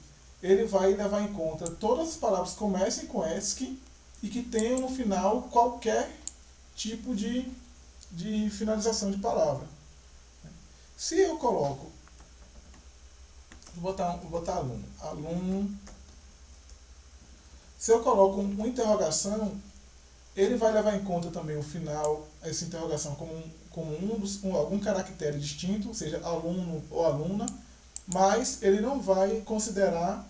ele vai levar em conta todas as palavras que comecem com ESC e que tenham no final qualquer tipo de finalização de palavra. Se eu coloco, vou botar aluno, se eu coloco uma interrogação, ele vai levar em conta também o final, essa interrogação como algum caractere distinto, ou seja, aluno ou aluna, mas ele não vai considerar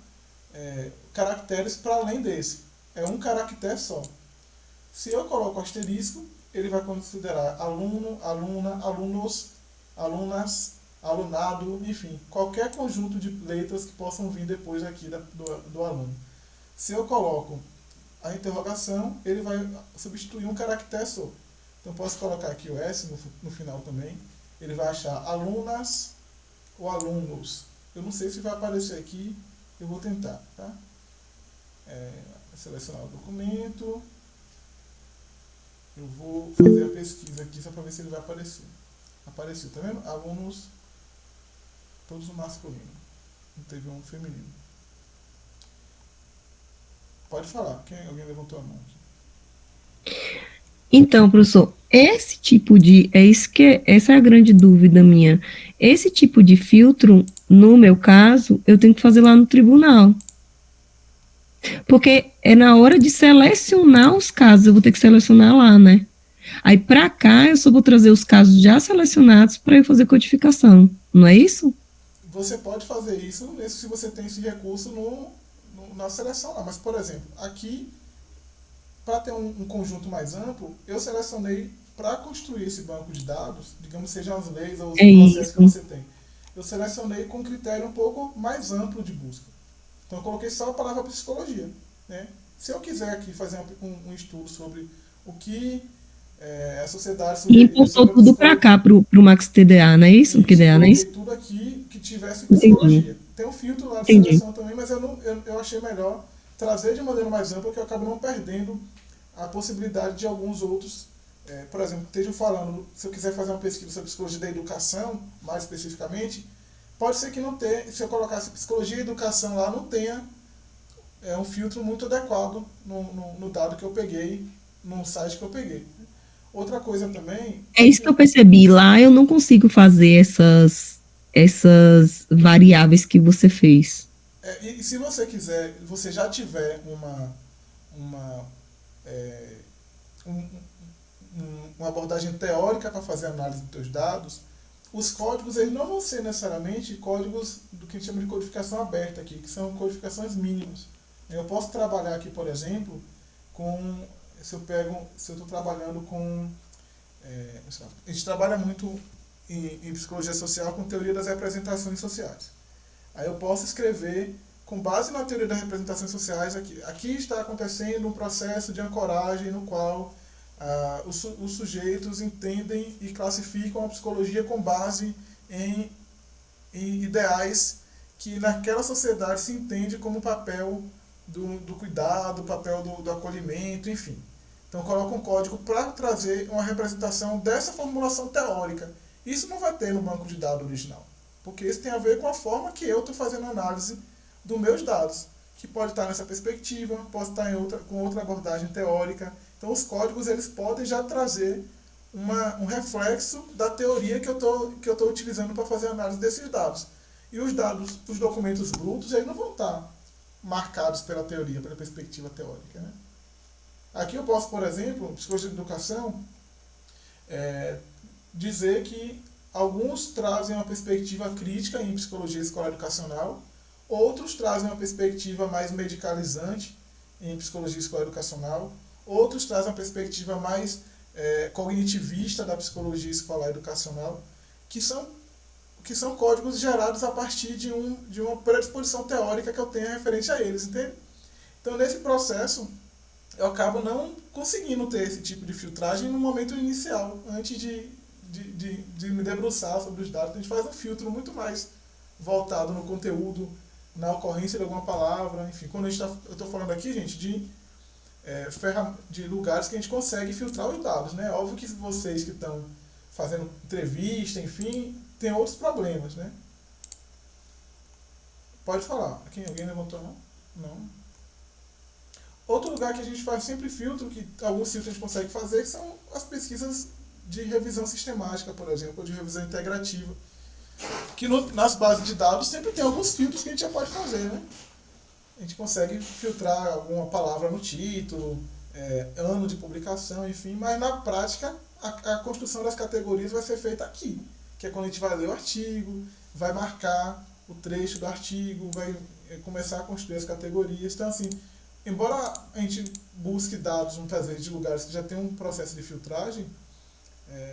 caracteres para além desse. É um caractere só. Se eu coloco asterisco, ele vai considerar aluno, aluna, alunos, alunas, alunado, enfim, qualquer conjunto de letras que possam vir depois aqui do aluno. Se eu coloco a interrogação, ele vai substituir um caractere só. Então posso colocar aqui o S no final também. Ele vai achar alunas ou alunos. Eu não sei se vai aparecer aqui, eu vou tentar. Tá? Selecionar o documento. Eu vou fazer a pesquisa aqui só para ver se ele vai aparecer. Apareceu, tá vendo? Alunos, todos no masculino. Não teve um feminino. Pode falar, alguém levantou a mão aqui. Então, professor, esse tipo de, essa é a grande dúvida minha. Esse tipo de filtro, no meu caso, eu tenho que fazer lá no tribunal. Porque é na hora de selecionar os casos, eu vou ter que selecionar lá, né? Aí para cá eu só vou trazer os casos já selecionados para eu fazer codificação, não é isso? Você pode fazer isso se você tem esse recurso na seleção lá. Mas, por exemplo, aqui, para ter um conjunto mais amplo, eu selecionei para construir esse banco de dados, digamos, sejam as leis ou os processos que você tem. Eu selecionei com um critério um pouco mais amplo de busca. Então eu coloquei só a palavra psicologia. Né? Se eu quiser aqui fazer um estudo sobre o que a sociedade... E importou tudo para cá, para o Max TDA, não é isso? Eu coloquei tudo aqui que tivesse psicologia. Entendi. Tem um filtro lá de seleção também, mas eu achei melhor trazer de maneira mais ampla, porque eu acabo não perdendo a possibilidade de alguns outros... por exemplo, esteja falando, se eu quiser fazer uma pesquisa sobre psicologia da educação, mais especificamente, pode ser que não tenha, se eu colocasse psicologia e educação lá, não tenha um filtro muito adequado no dado que eu peguei, no site que eu peguei. Outra coisa também... É isso que eu percebi. Lá eu não consigo fazer essas variáveis que você fez. E se você quiser, você já tiver uma abordagem teórica para fazer análise dos seus dados, os códigos eles não vão ser necessariamente códigos do que a gente chama de codificação aberta aqui, que são codificações mínimas. Eu posso trabalhar aqui, por exemplo, se eu estou trabalhando com... a gente trabalha muito em psicologia social com teoria das representações sociais. Aí eu posso escrever, com base na teoria das representações sociais, aqui está acontecendo um processo de ancoragem no qual os sujeitos entendem e classificam a psicologia com base em ideais que naquela sociedade se entende como papel do cuidado, papel do acolhimento, enfim. Então eu coloco um código para trazer uma representação dessa formulação teórica. Isso não vai ter no banco de dados original, porque isso tem a ver com a forma que eu estou fazendo análise dos meus dados, que pode estar nessa perspectiva, pode estar com outra abordagem teórica. Então os códigos eles podem já trazer um reflexo da teoria que eu estou utilizando para fazer a análise desses dados. E os documentos brutos, eles não vão estar marcados pela teoria, pela perspectiva teórica. Né? Aqui eu posso, por exemplo, psicologia de educação, dizer que alguns trazem uma perspectiva crítica em psicologia escolar educacional, outros trazem uma perspectiva mais medicalizante em psicologia escolar educacional, outros trazem uma perspectiva mais cognitivista da psicologia escolar educacional, que são códigos gerados a partir de uma predisposição teórica que eu tenho referente a eles, entende? Então, nesse processo, eu acabo não conseguindo ter esse tipo de filtragem no momento inicial, antes de me debruçar sobre os dados. A gente faz um filtro muito mais voltado no conteúdo, na ocorrência de alguma palavra, enfim. Quando eu estou falando aqui, gente, de lugares que a gente consegue filtrar os dados, né? Óbvio que vocês que estão fazendo entrevista, enfim, tem outros problemas, né? Pode falar. Alguém levantou a mão? Não. Outro lugar que a gente faz sempre filtro, que alguns filtros a gente consegue fazer, são as pesquisas de revisão sistemática, por exemplo, ou de revisão integrativa. Que nas bases de dados sempre tem alguns filtros que a gente já pode fazer, né? A gente consegue filtrar alguma palavra no título, ano de publicação, enfim, mas na prática a construção das categorias vai ser feita aqui, que é quando a gente vai ler o artigo, vai marcar o trecho do artigo, vai começar a construir as categorias. Então, assim, embora a gente busque dados muitas vezes de lugares que já tem um processo de filtragem,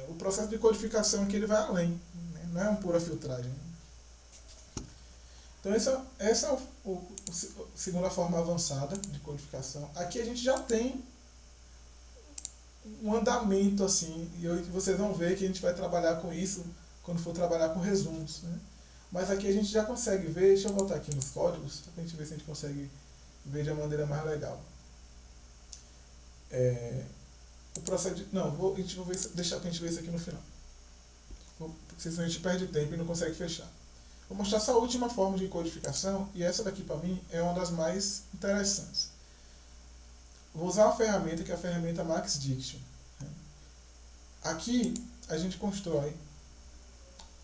o processo de codificação aqui ele vai além, né? Não é uma pura filtragem. Então essa é a segunda forma avançada de codificação. Aqui a gente já tem um andamento assim, e vocês vão ver que a gente vai trabalhar com isso quando for trabalhar com resumos, né? Mas aqui a gente já consegue ver, deixa eu voltar aqui nos códigos, para a gente ver se a gente consegue ver de uma maneira mais legal. O processo deixar para a gente ver isso aqui no final. Porque senão a gente perde tempo e não consegue fechar. Vou mostrar essa última forma de codificação, e essa daqui para mim é uma das mais interessantes. vou usar uma ferramenta que é a ferramenta Max Diction. Aqui a gente constrói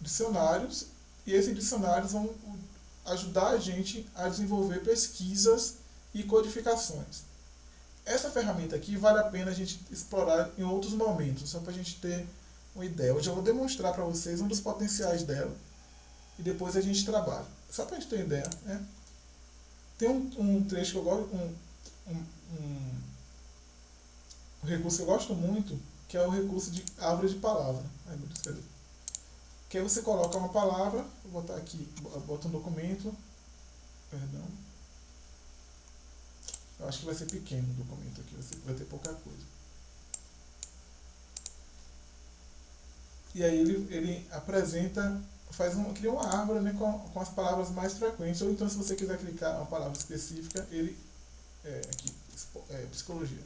dicionários e esses dicionários vão ajudar a gente a desenvolver pesquisas e codificações. Essa ferramenta aqui vale a pena a gente explorar em outros momentos, só para a gente ter uma ideia. Hoje eu vou demonstrar para vocês um dos potenciais dela e depois a gente trabalha. Só para a gente ter uma ideia, né? Tem um trecho que eu gosto, um recurso que eu gosto muito, que é o recurso de árvore de palavra. Ai, meu Deus, cadê? Que aí você coloca uma palavra, vou botar aqui, bota um documento, perdão. Eu acho que vai ser pequeno o documento aqui, vai ter pouca coisa. E aí ele apresenta, cria uma árvore, né, com as palavras mais frequentes, ou então se você quiser clicar uma palavra específica, ele aqui, psicologia.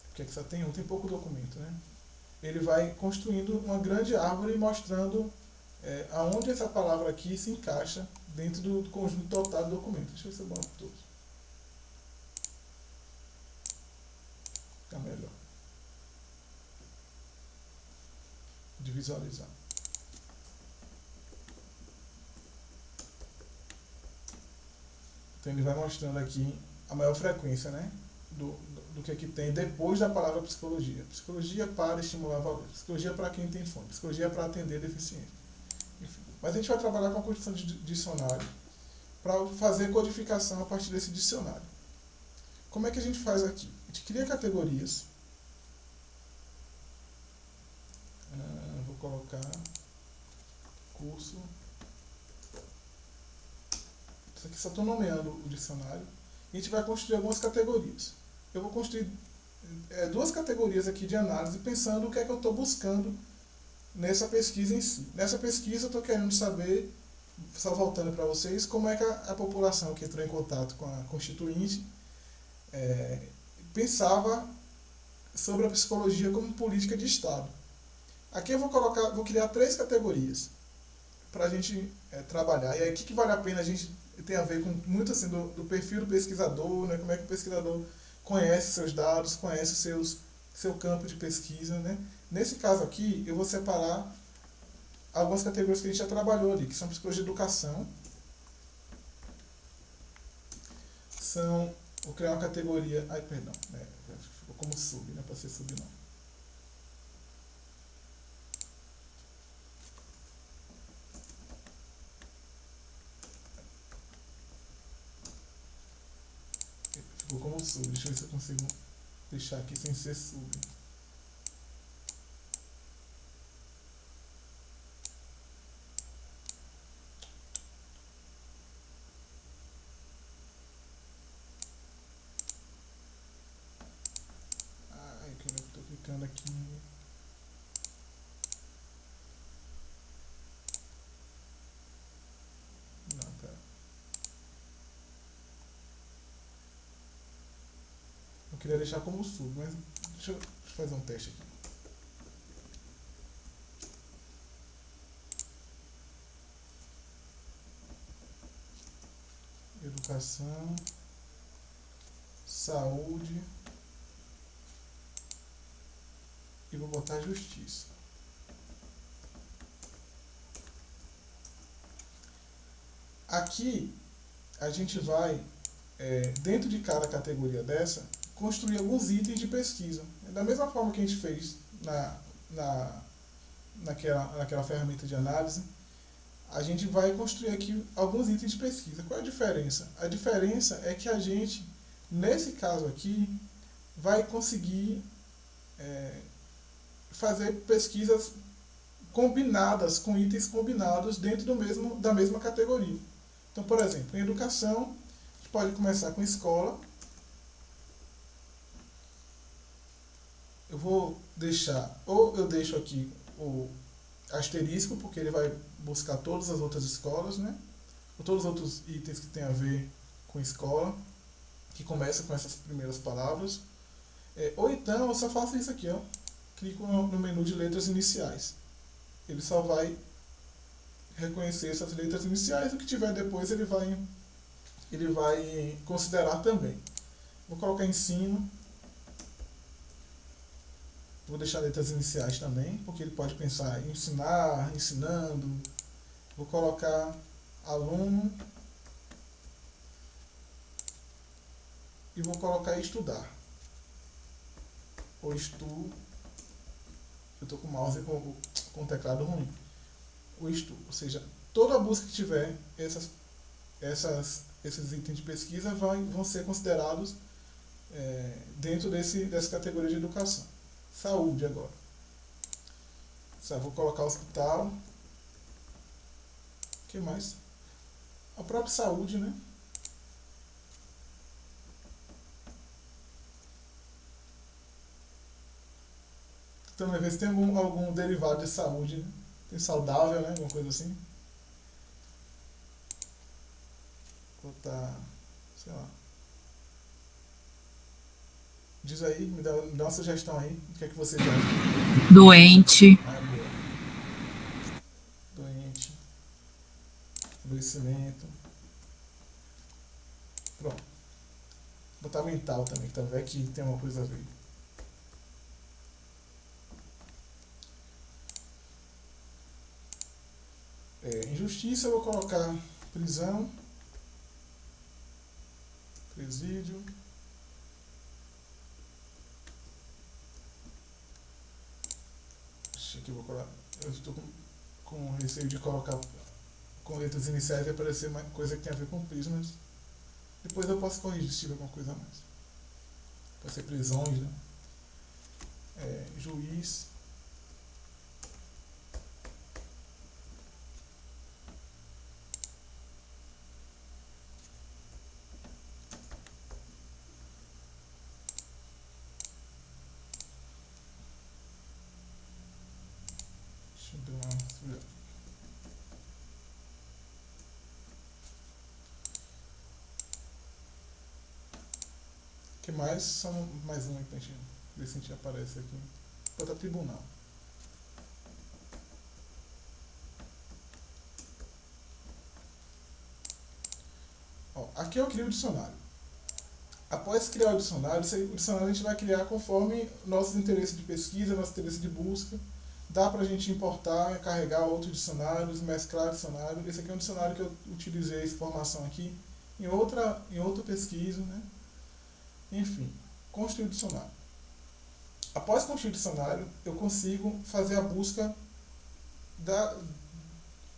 Porque aqui só tem pouco documento, né? Ele vai construindo uma grande árvore mostrando aonde essa palavra aqui se encaixa dentro do conjunto total do documento. Deixa eu ver se eu boto todos. Fica melhor de visualizar. Então ele vai mostrando aqui a maior frequência, né, do que tem depois da palavra psicologia. Psicologia para estimular valores. Psicologia para quem tem fome. Psicologia para atender deficiente. Enfim. Mas a gente vai trabalhar com a construção de dicionário para fazer codificação a partir desse dicionário. Como é que a gente faz aqui? A gente cria categorias. Vou colocar curso. Isso aqui só estou nomeando o dicionário. E a gente vai construir algumas categorias. Eu vou construir 2 categorias aqui de análise, pensando o que é que eu estou buscando nessa pesquisa em si. Nessa pesquisa eu estou querendo saber, só voltando para vocês, como é que a população que entrou em contato com a Constituinte pensava sobre a psicologia como política de Estado. Aqui eu vou criar 3 categorias para a gente trabalhar. E aí o que vale a pena a gente tem a ver com muito assim do perfil do pesquisador, né? Como é que o pesquisador conhece seus dados, conhece seu campo de pesquisa, né? Nesse caso aqui, eu vou separar algumas categorias que a gente já trabalhou ali, que são psicologia de educação. Vou criar uma categoria... Ai, perdão. Ficou como sub, não é para ser sub não. Ficou como sub. Deixa eu ver se eu consigo deixar aqui sem ser sub. Ai, que eu estou clicando aqui. Não, pera. Eu queria deixar como sub, mas deixa eu fazer um teste aqui. Educação, saúde e vou botar justiça. Aqui a gente vai, dentro de cada categoria dessa, construir alguns itens de pesquisa. Da mesma forma que a gente fez naquela ferramenta de análise, a gente vai construir aqui alguns itens de pesquisa. Qual é a diferença? A diferença é que a gente, nesse caso aqui, vai conseguir fazer pesquisas combinadas, com itens combinados dentro da mesma categoria. Então, por exemplo, em educação, a gente pode começar com escola. Eu vou deixar, ou eu deixo aqui o asterisco, porque ele vai buscar todas as outras escolas, né? Ou todos os outros itens que tem a ver com escola, que começam com essas primeiras palavras. Ou então eu só faço isso aqui, ó. Clico no menu de letras iniciais. Ele só vai reconhecer essas letras iniciais, o que tiver depois ele vai ele vai considerar também. Vou colocar ensino. Vou deixar letras iniciais também, porque ele pode pensar em ensinar, ensinando. Vou colocar aluno. E vou colocar estudar. Ou estudo. Eu estou com o mouse com o teclado ruim. O estudo. Ou seja, toda busca que tiver esses itens de pesquisa vão ser considerados dentro dessa categoria de educação. Saúde agora. Vou colocar hospital. O que mais? A própria saúde, né? Então, às vezes tem algum derivado de saúde, né? Tem saudável, né? Alguma coisa assim. Vou botar, sei lá. Diz aí, me dá uma sugestão aí. O que é que você acha? Doente. Boa. Doente. Adoecimento. Pronto. Vou botar mental também, que vai que tem uma coisa a ver. Injustiça, eu vou colocar prisão, presídio, aqui eu vou colocar, eu estou com receio de colocar com letras iniciais e aparecer uma coisa que tem a ver com prismas. Depois eu posso corrigir se tiver alguma coisa a mais. Pode ser prisões, né? Juiz. O que mais? Só mais um aí pra gente ver se a gente aparece aqui. Vou botar tribunal. Aqui eu crio o dicionário. Após criar o dicionário a gente vai criar conforme nossos interesses de pesquisa, nossos interesses de busca. Dá pra gente importar, carregar outros dicionários, mesclar dicionário. Esse aqui é um dicionário que eu utilizei essa informação aqui em outra pesquisa, né? Enfim, construir o dicionário. Após construir o dicionário, eu consigo fazer a busca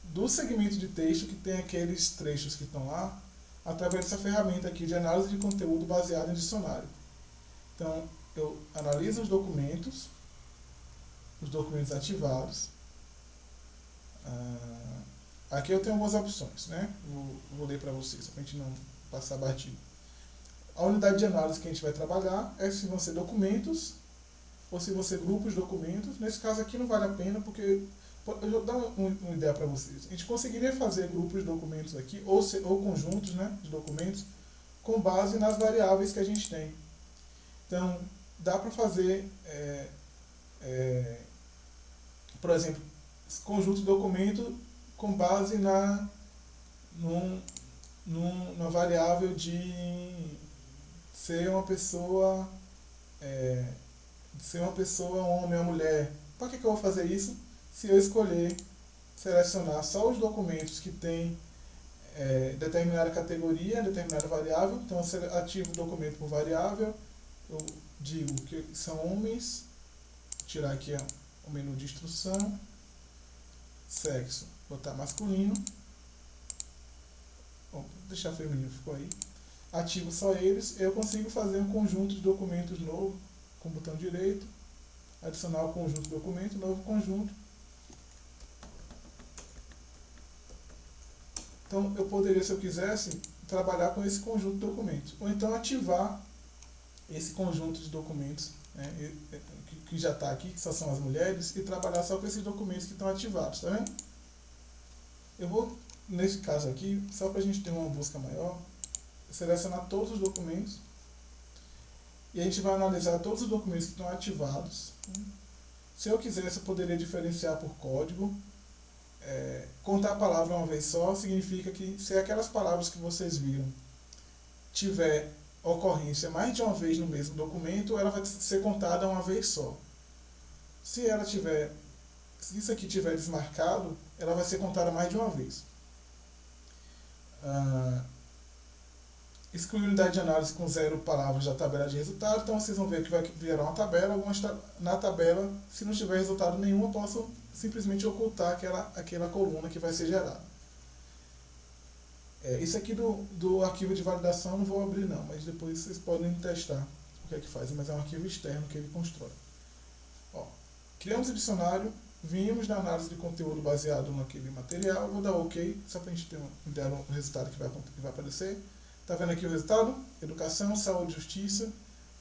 do segmento de texto que tem aqueles trechos que estão lá, através dessa ferramenta aqui de análise de conteúdo baseada em dicionário. Então, eu analiso os documentos ativados. Aqui eu tenho algumas opções, né? Vou ler para vocês, para a gente não passar batido. A unidade de análise que a gente vai trabalhar é se vão ser documentos ou se vão ser grupos de documentos. Nesse caso aqui não vale a pena, porque eu vou dar uma ideia para vocês. A gente conseguiria fazer grupos de documentos aqui, ou conjuntos, né, de documentos, com base nas variáveis que a gente tem. Então, dá para fazer, por exemplo, conjunto de documento com base numa variável de ser uma pessoa, um homem ou mulher. Para que eu vou fazer isso? Se eu escolher selecionar só os documentos que têm determinada categoria, determinada variável, então eu ativo o documento por variável, eu digo que são homens, vou tirar aqui o menu de instrução, sexo, botar masculino, vou deixar feminino, ficou aí, ativo só eles, eu consigo fazer um conjunto de documentos novo, com o botão direito, adicionar o conjunto de documento, novo conjunto. Então, eu poderia, se eu quisesse, trabalhar com esse conjunto de documentos. Ou então ativar esse conjunto de documentos, né, que já está aqui, que só são as mulheres, e trabalhar só com esses documentos que estão ativados, tá vendo? Eu vou, nesse caso aqui, só para a gente ter uma busca maior, selecionar todos os documentos, e a gente vai analisar todos os documentos que estão ativados. Se eu quisesse, eu poderia diferenciar por código. Contar a palavra uma vez só significa que se aquelas palavras que vocês viram tiver ocorrência mais de uma vez no mesmo documento, ela vai ser contada uma vez só. Se isso aqui tiver desmarcado, ela vai ser contada mais de uma vez. Excluir unidade de análise com 0 palavras da tabela de resultado. Então vocês vão ver que vai virar uma tabela. Na tabela, se não tiver resultado nenhum, eu posso simplesmente ocultar aquela coluna que vai ser gerada. Isso aqui do arquivo de validação eu não vou abrir não, mas depois vocês podem testar o que é que faz. Mas é um arquivo externo que ele constrói. Criamos o dicionário, vimos na análise de conteúdo baseado naquele material. Vou dar OK, só para a gente ter uma ideia do resultado que vai aparecer. Está vendo aqui o resultado? Educação, saúde, justiça.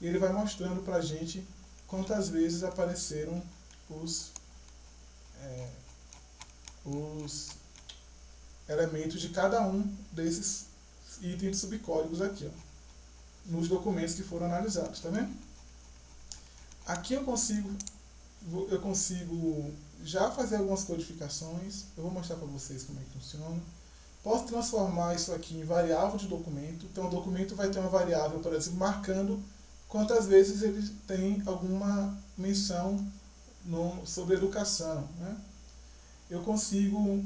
E ele vai mostrando para a gente quantas vezes apareceram os elementos de cada um desses itens de subcódigos aqui, nos documentos que foram analisados. Tá vendo? Aqui eu consigo já fazer algumas codificações. Eu vou mostrar para vocês como é que funciona. Posso transformar isso aqui em variável de documento. Então o documento vai ter uma variável, por exemplo, marcando quantas vezes ele tem alguma menção sobre educação, né? Eu consigo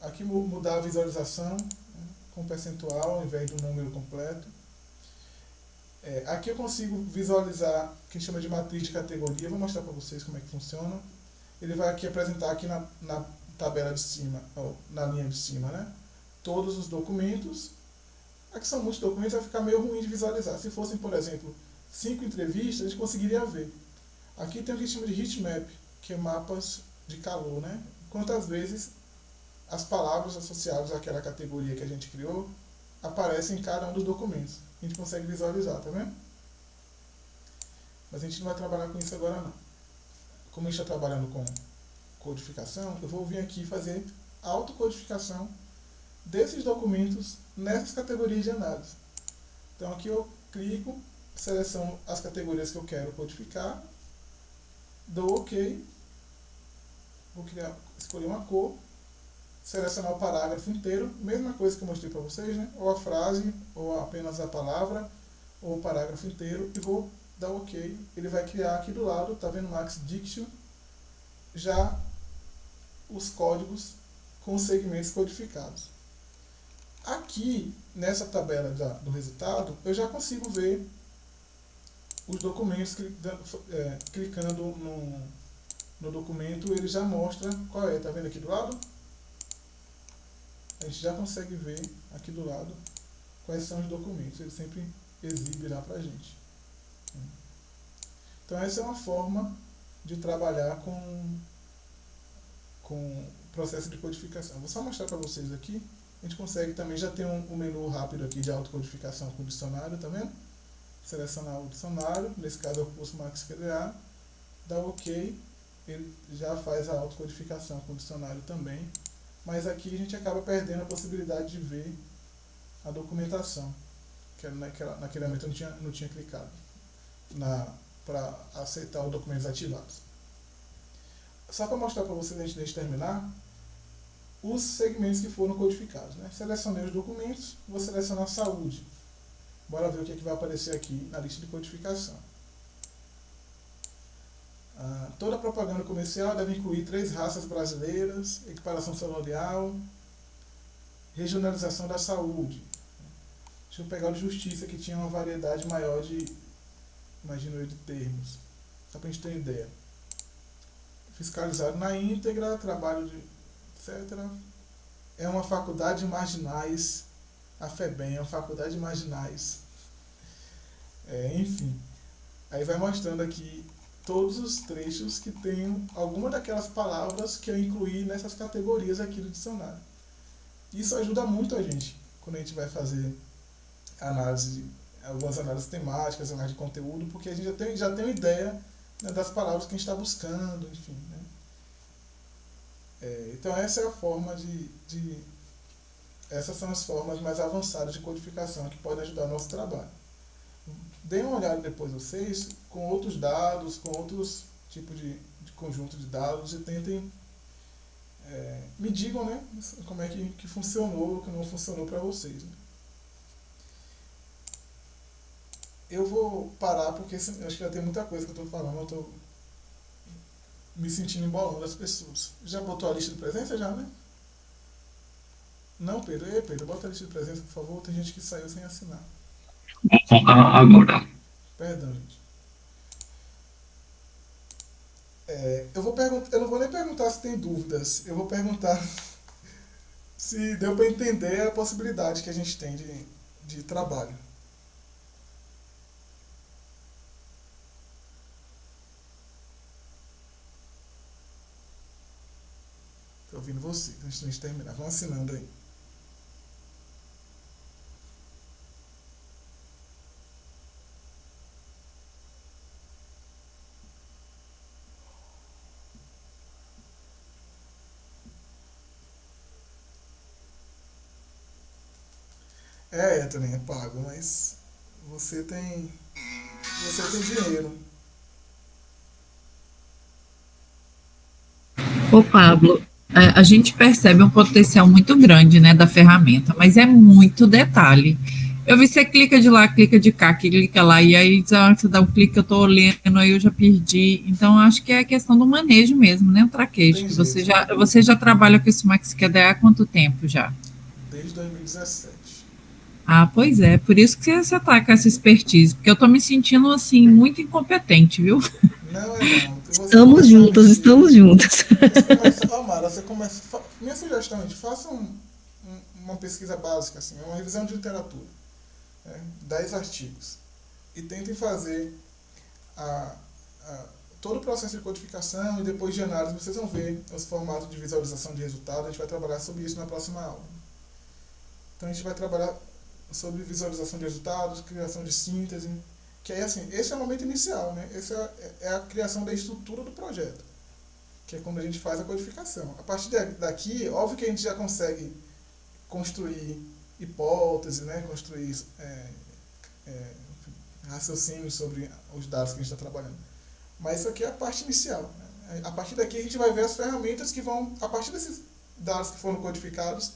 aqui mudar a visualização, né, com percentual ao invés do número completo. Aqui eu consigo visualizar o que a gente chama de matriz de categoria. Vou mostrar para vocês como é que funciona. Ele vai aqui apresentar aqui na tabela de cima, ou na linha de cima, né, todos os documentos. Aqui são muitos documentos, vai ficar meio ruim de visualizar. Se fossem, por exemplo, 5 entrevistas, a gente conseguiria ver. Aqui tem o que a gente chama de heatmap, que é mapas de calor, né? Quantas vezes as palavras associadas àquela categoria que a gente criou aparecem em cada um dos documentos. A gente consegue visualizar, tá vendo? Mas a gente não vai trabalhar com isso agora não. Como a gente está trabalhando com codificação, eu vou vir aqui fazer autocodificação desses documentos nessas categorias de análise. Então aqui eu clico, seleciono as categorias que eu quero codificar, dou OK, vou escolher uma cor, selecionar o parágrafo inteiro, mesma coisa que eu mostrei para vocês, né? Ou a frase, ou apenas a palavra, ou o parágrafo inteiro, e vou dar OK. Ele vai criar aqui do lado, tá vendo, Max Diction, já os códigos com os segmentos codificados. Aqui, nessa tabela do resultado, eu já consigo ver os documentos, clicando no documento, ele já mostra qual é. Tá vendo aqui do lado? A gente já consegue ver aqui do lado quais são os documentos. Ele sempre exibe lá pra gente. Então essa é uma forma de trabalhar com o processo de codificação. Vou só mostrar para vocês aqui. A gente consegue também, já tem um menu rápido aqui de autocodificação com o dicionário, tá vendo? Selecionar o dicionário, nesse caso é o curso Max Criar, dá OK, ele já faz a autocodificação com o dicionário também, mas aqui a gente acaba perdendo a possibilidade de ver a documentação, que naquele momento eu não tinha clicado para aceitar os documentos ativados. Só para mostrar para vocês, antes de terminar, os segmentos que foram codificados, né? Selecionei os documentos, vou selecionar saúde. Bora ver o que vai aparecer aqui na lista de codificação. Toda propaganda comercial deve incluir 3 raças brasileiras, equiparação salarial, regionalização da saúde. Deixa eu pegar o de justiça, que tinha uma variedade maior de, imagino eu, de termos, só para a gente ter uma ideia. Fiscalizado na íntegra, trabalho de etc. É uma faculdade de marginais, a FEBEM é uma faculdade de marginais. Enfim, aí vai mostrando aqui todos os trechos que tem alguma daquelas palavras que eu incluí nessas categorias aqui do dicionário. Isso ajuda muito a gente quando a gente vai fazer algumas análises temáticas, análise de conteúdo, porque a gente já tem uma ideia, né, das palavras que a gente está buscando, enfim, né? Então essa é a forma essas são as formas mais avançadas de codificação que podem ajudar o nosso trabalho. Deem uma olhada depois vocês com outros dados, com outros tipos de conjunto de dados, e tentem me digam, né, como é que funcionou, que não funcionou para vocês, né? Eu vou parar porque acho que já tem muita coisa que eu estou falando, eu estou me sentindo embolando as pessoas. Já botou a lista de presença já, né? Não, Pedro? Ei, Pedro, bota a lista de presença, por favor. Tem gente que saiu sem assinar. Vou colocar agora. Perdão, gente. Eu não vou nem perguntar se tem dúvidas. Eu vou perguntar se deu para entender a possibilidade que a gente tem de trabalho. Estou ouvindo você, antes de terminar. Vão assinando aí. Também é pago, mas você tem dinheiro. Ô, Pablo, a gente percebe um potencial muito grande, né, da ferramenta, mas é muito detalhe. Eu vi você clica de lá, clica de cá, clica lá, e aí você dá um clique, eu tô lendo, aí eu já perdi. Então, acho que é questão do manejo mesmo, né, o traquejo. Que você já trabalha com esse MaxQDA há quanto tempo já? Desde 2017. Ah, pois é, por isso que você tá com essa expertise, porque eu tô me sentindo, assim, muito incompetente, viu? Não é não. Estamos juntas, estamos juntas. Amara, você começa. Minha sugestão é: faça uma pesquisa básica, assim, uma revisão de literatura, 10 artigos, e tentem fazer todo o processo de codificação e depois de análise. Vocês vão ver os formatos de visualização de resultado. A gente vai trabalhar sobre isso na próxima aula. Então a gente vai trabalhar sobre visualização de resultados, criação de síntese, que aí, assim, esse é o momento inicial, né? Esse é a criação da estrutura do projeto, que é quando a gente faz a codificação. A partir daqui, óbvio que a gente já consegue construir hipóteses, né? Construir raciocínios sobre os dados que a gente está trabalhando. Mas isso aqui é a parte inicial, né? A partir daqui a gente vai ver as ferramentas que vão, a partir desses dados que foram codificados,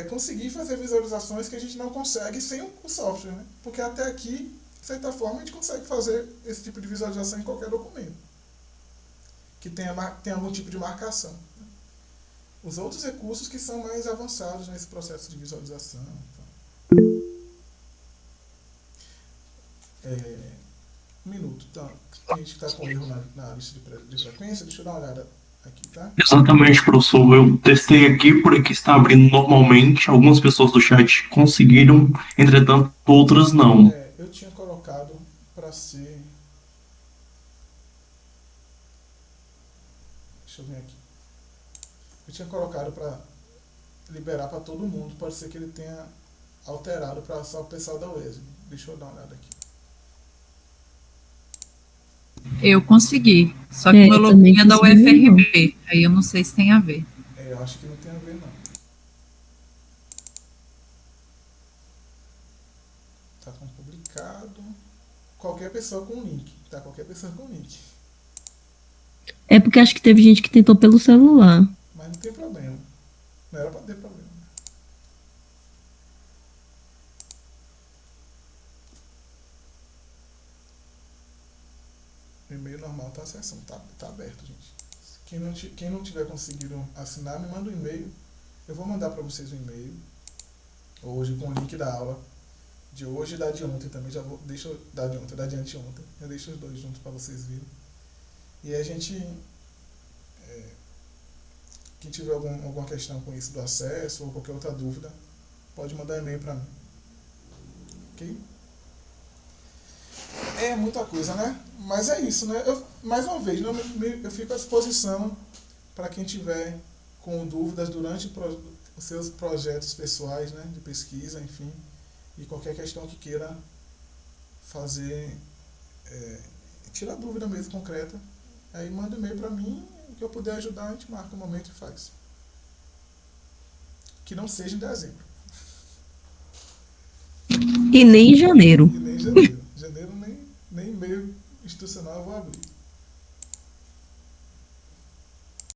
conseguir fazer visualizações que a gente não consegue sem o software, né? Porque até aqui, de certa forma, a gente consegue fazer esse tipo de visualização em qualquer documento que tenha algum tipo de marcação, né? Os outros recursos que são mais avançados nesse processo de visualização. Um minuto. Então, a gente está com erro na lista de frequência. Deixa eu dar uma olhada aqui, tá? Exatamente, professor. Eu testei aqui, por aqui está abrindo normalmente. Algumas pessoas do chat conseguiram, entretanto, outras não. Eu tinha colocado para ser... Deixa eu ver aqui. Eu tinha colocado para liberar para todo mundo. Pode ser que ele tenha alterado para só o pessoal da UESB. Deixa eu dar uma olhada aqui. Eu consegui, só que meu login é da UFRB, aí eu não sei se tem a ver. Eu acho que não tem a ver, não. Tá com publicado. Qualquer pessoa com link. Tá qualquer pessoa com link. É porque acho que teve gente que tentou pelo celular. Mas não tem problema. Não era para ter problema. O e-mail normal está acessando, tá aberto, gente. Quem não tiver conseguido assinar, me manda um e-mail. Eu vou mandar para vocês um e-mail hoje com o link da aula de hoje e da de ontem também. Deixa eu dar de ontem, da de anteontem. Eu deixo os dois juntos para vocês verem. E a gente, quem tiver alguma questão com isso do acesso ou qualquer outra dúvida, pode mandar e-mail para mim. Ok? É muita coisa, né? Mas é isso, né? Mais uma vez, eu fico à disposição para quem tiver com dúvidas durante os seus projetos pessoais, né? De pesquisa, enfim. E qualquer questão que queira fazer, tirar dúvida mesmo concreta, aí manda um e-mail para mim, o que eu puder ajudar, a gente marca um momento e faz. Que não seja em dezembro. E nem em janeiro. E nem em janeiro. Janeiro nem e-mail institucional eu vou abrir.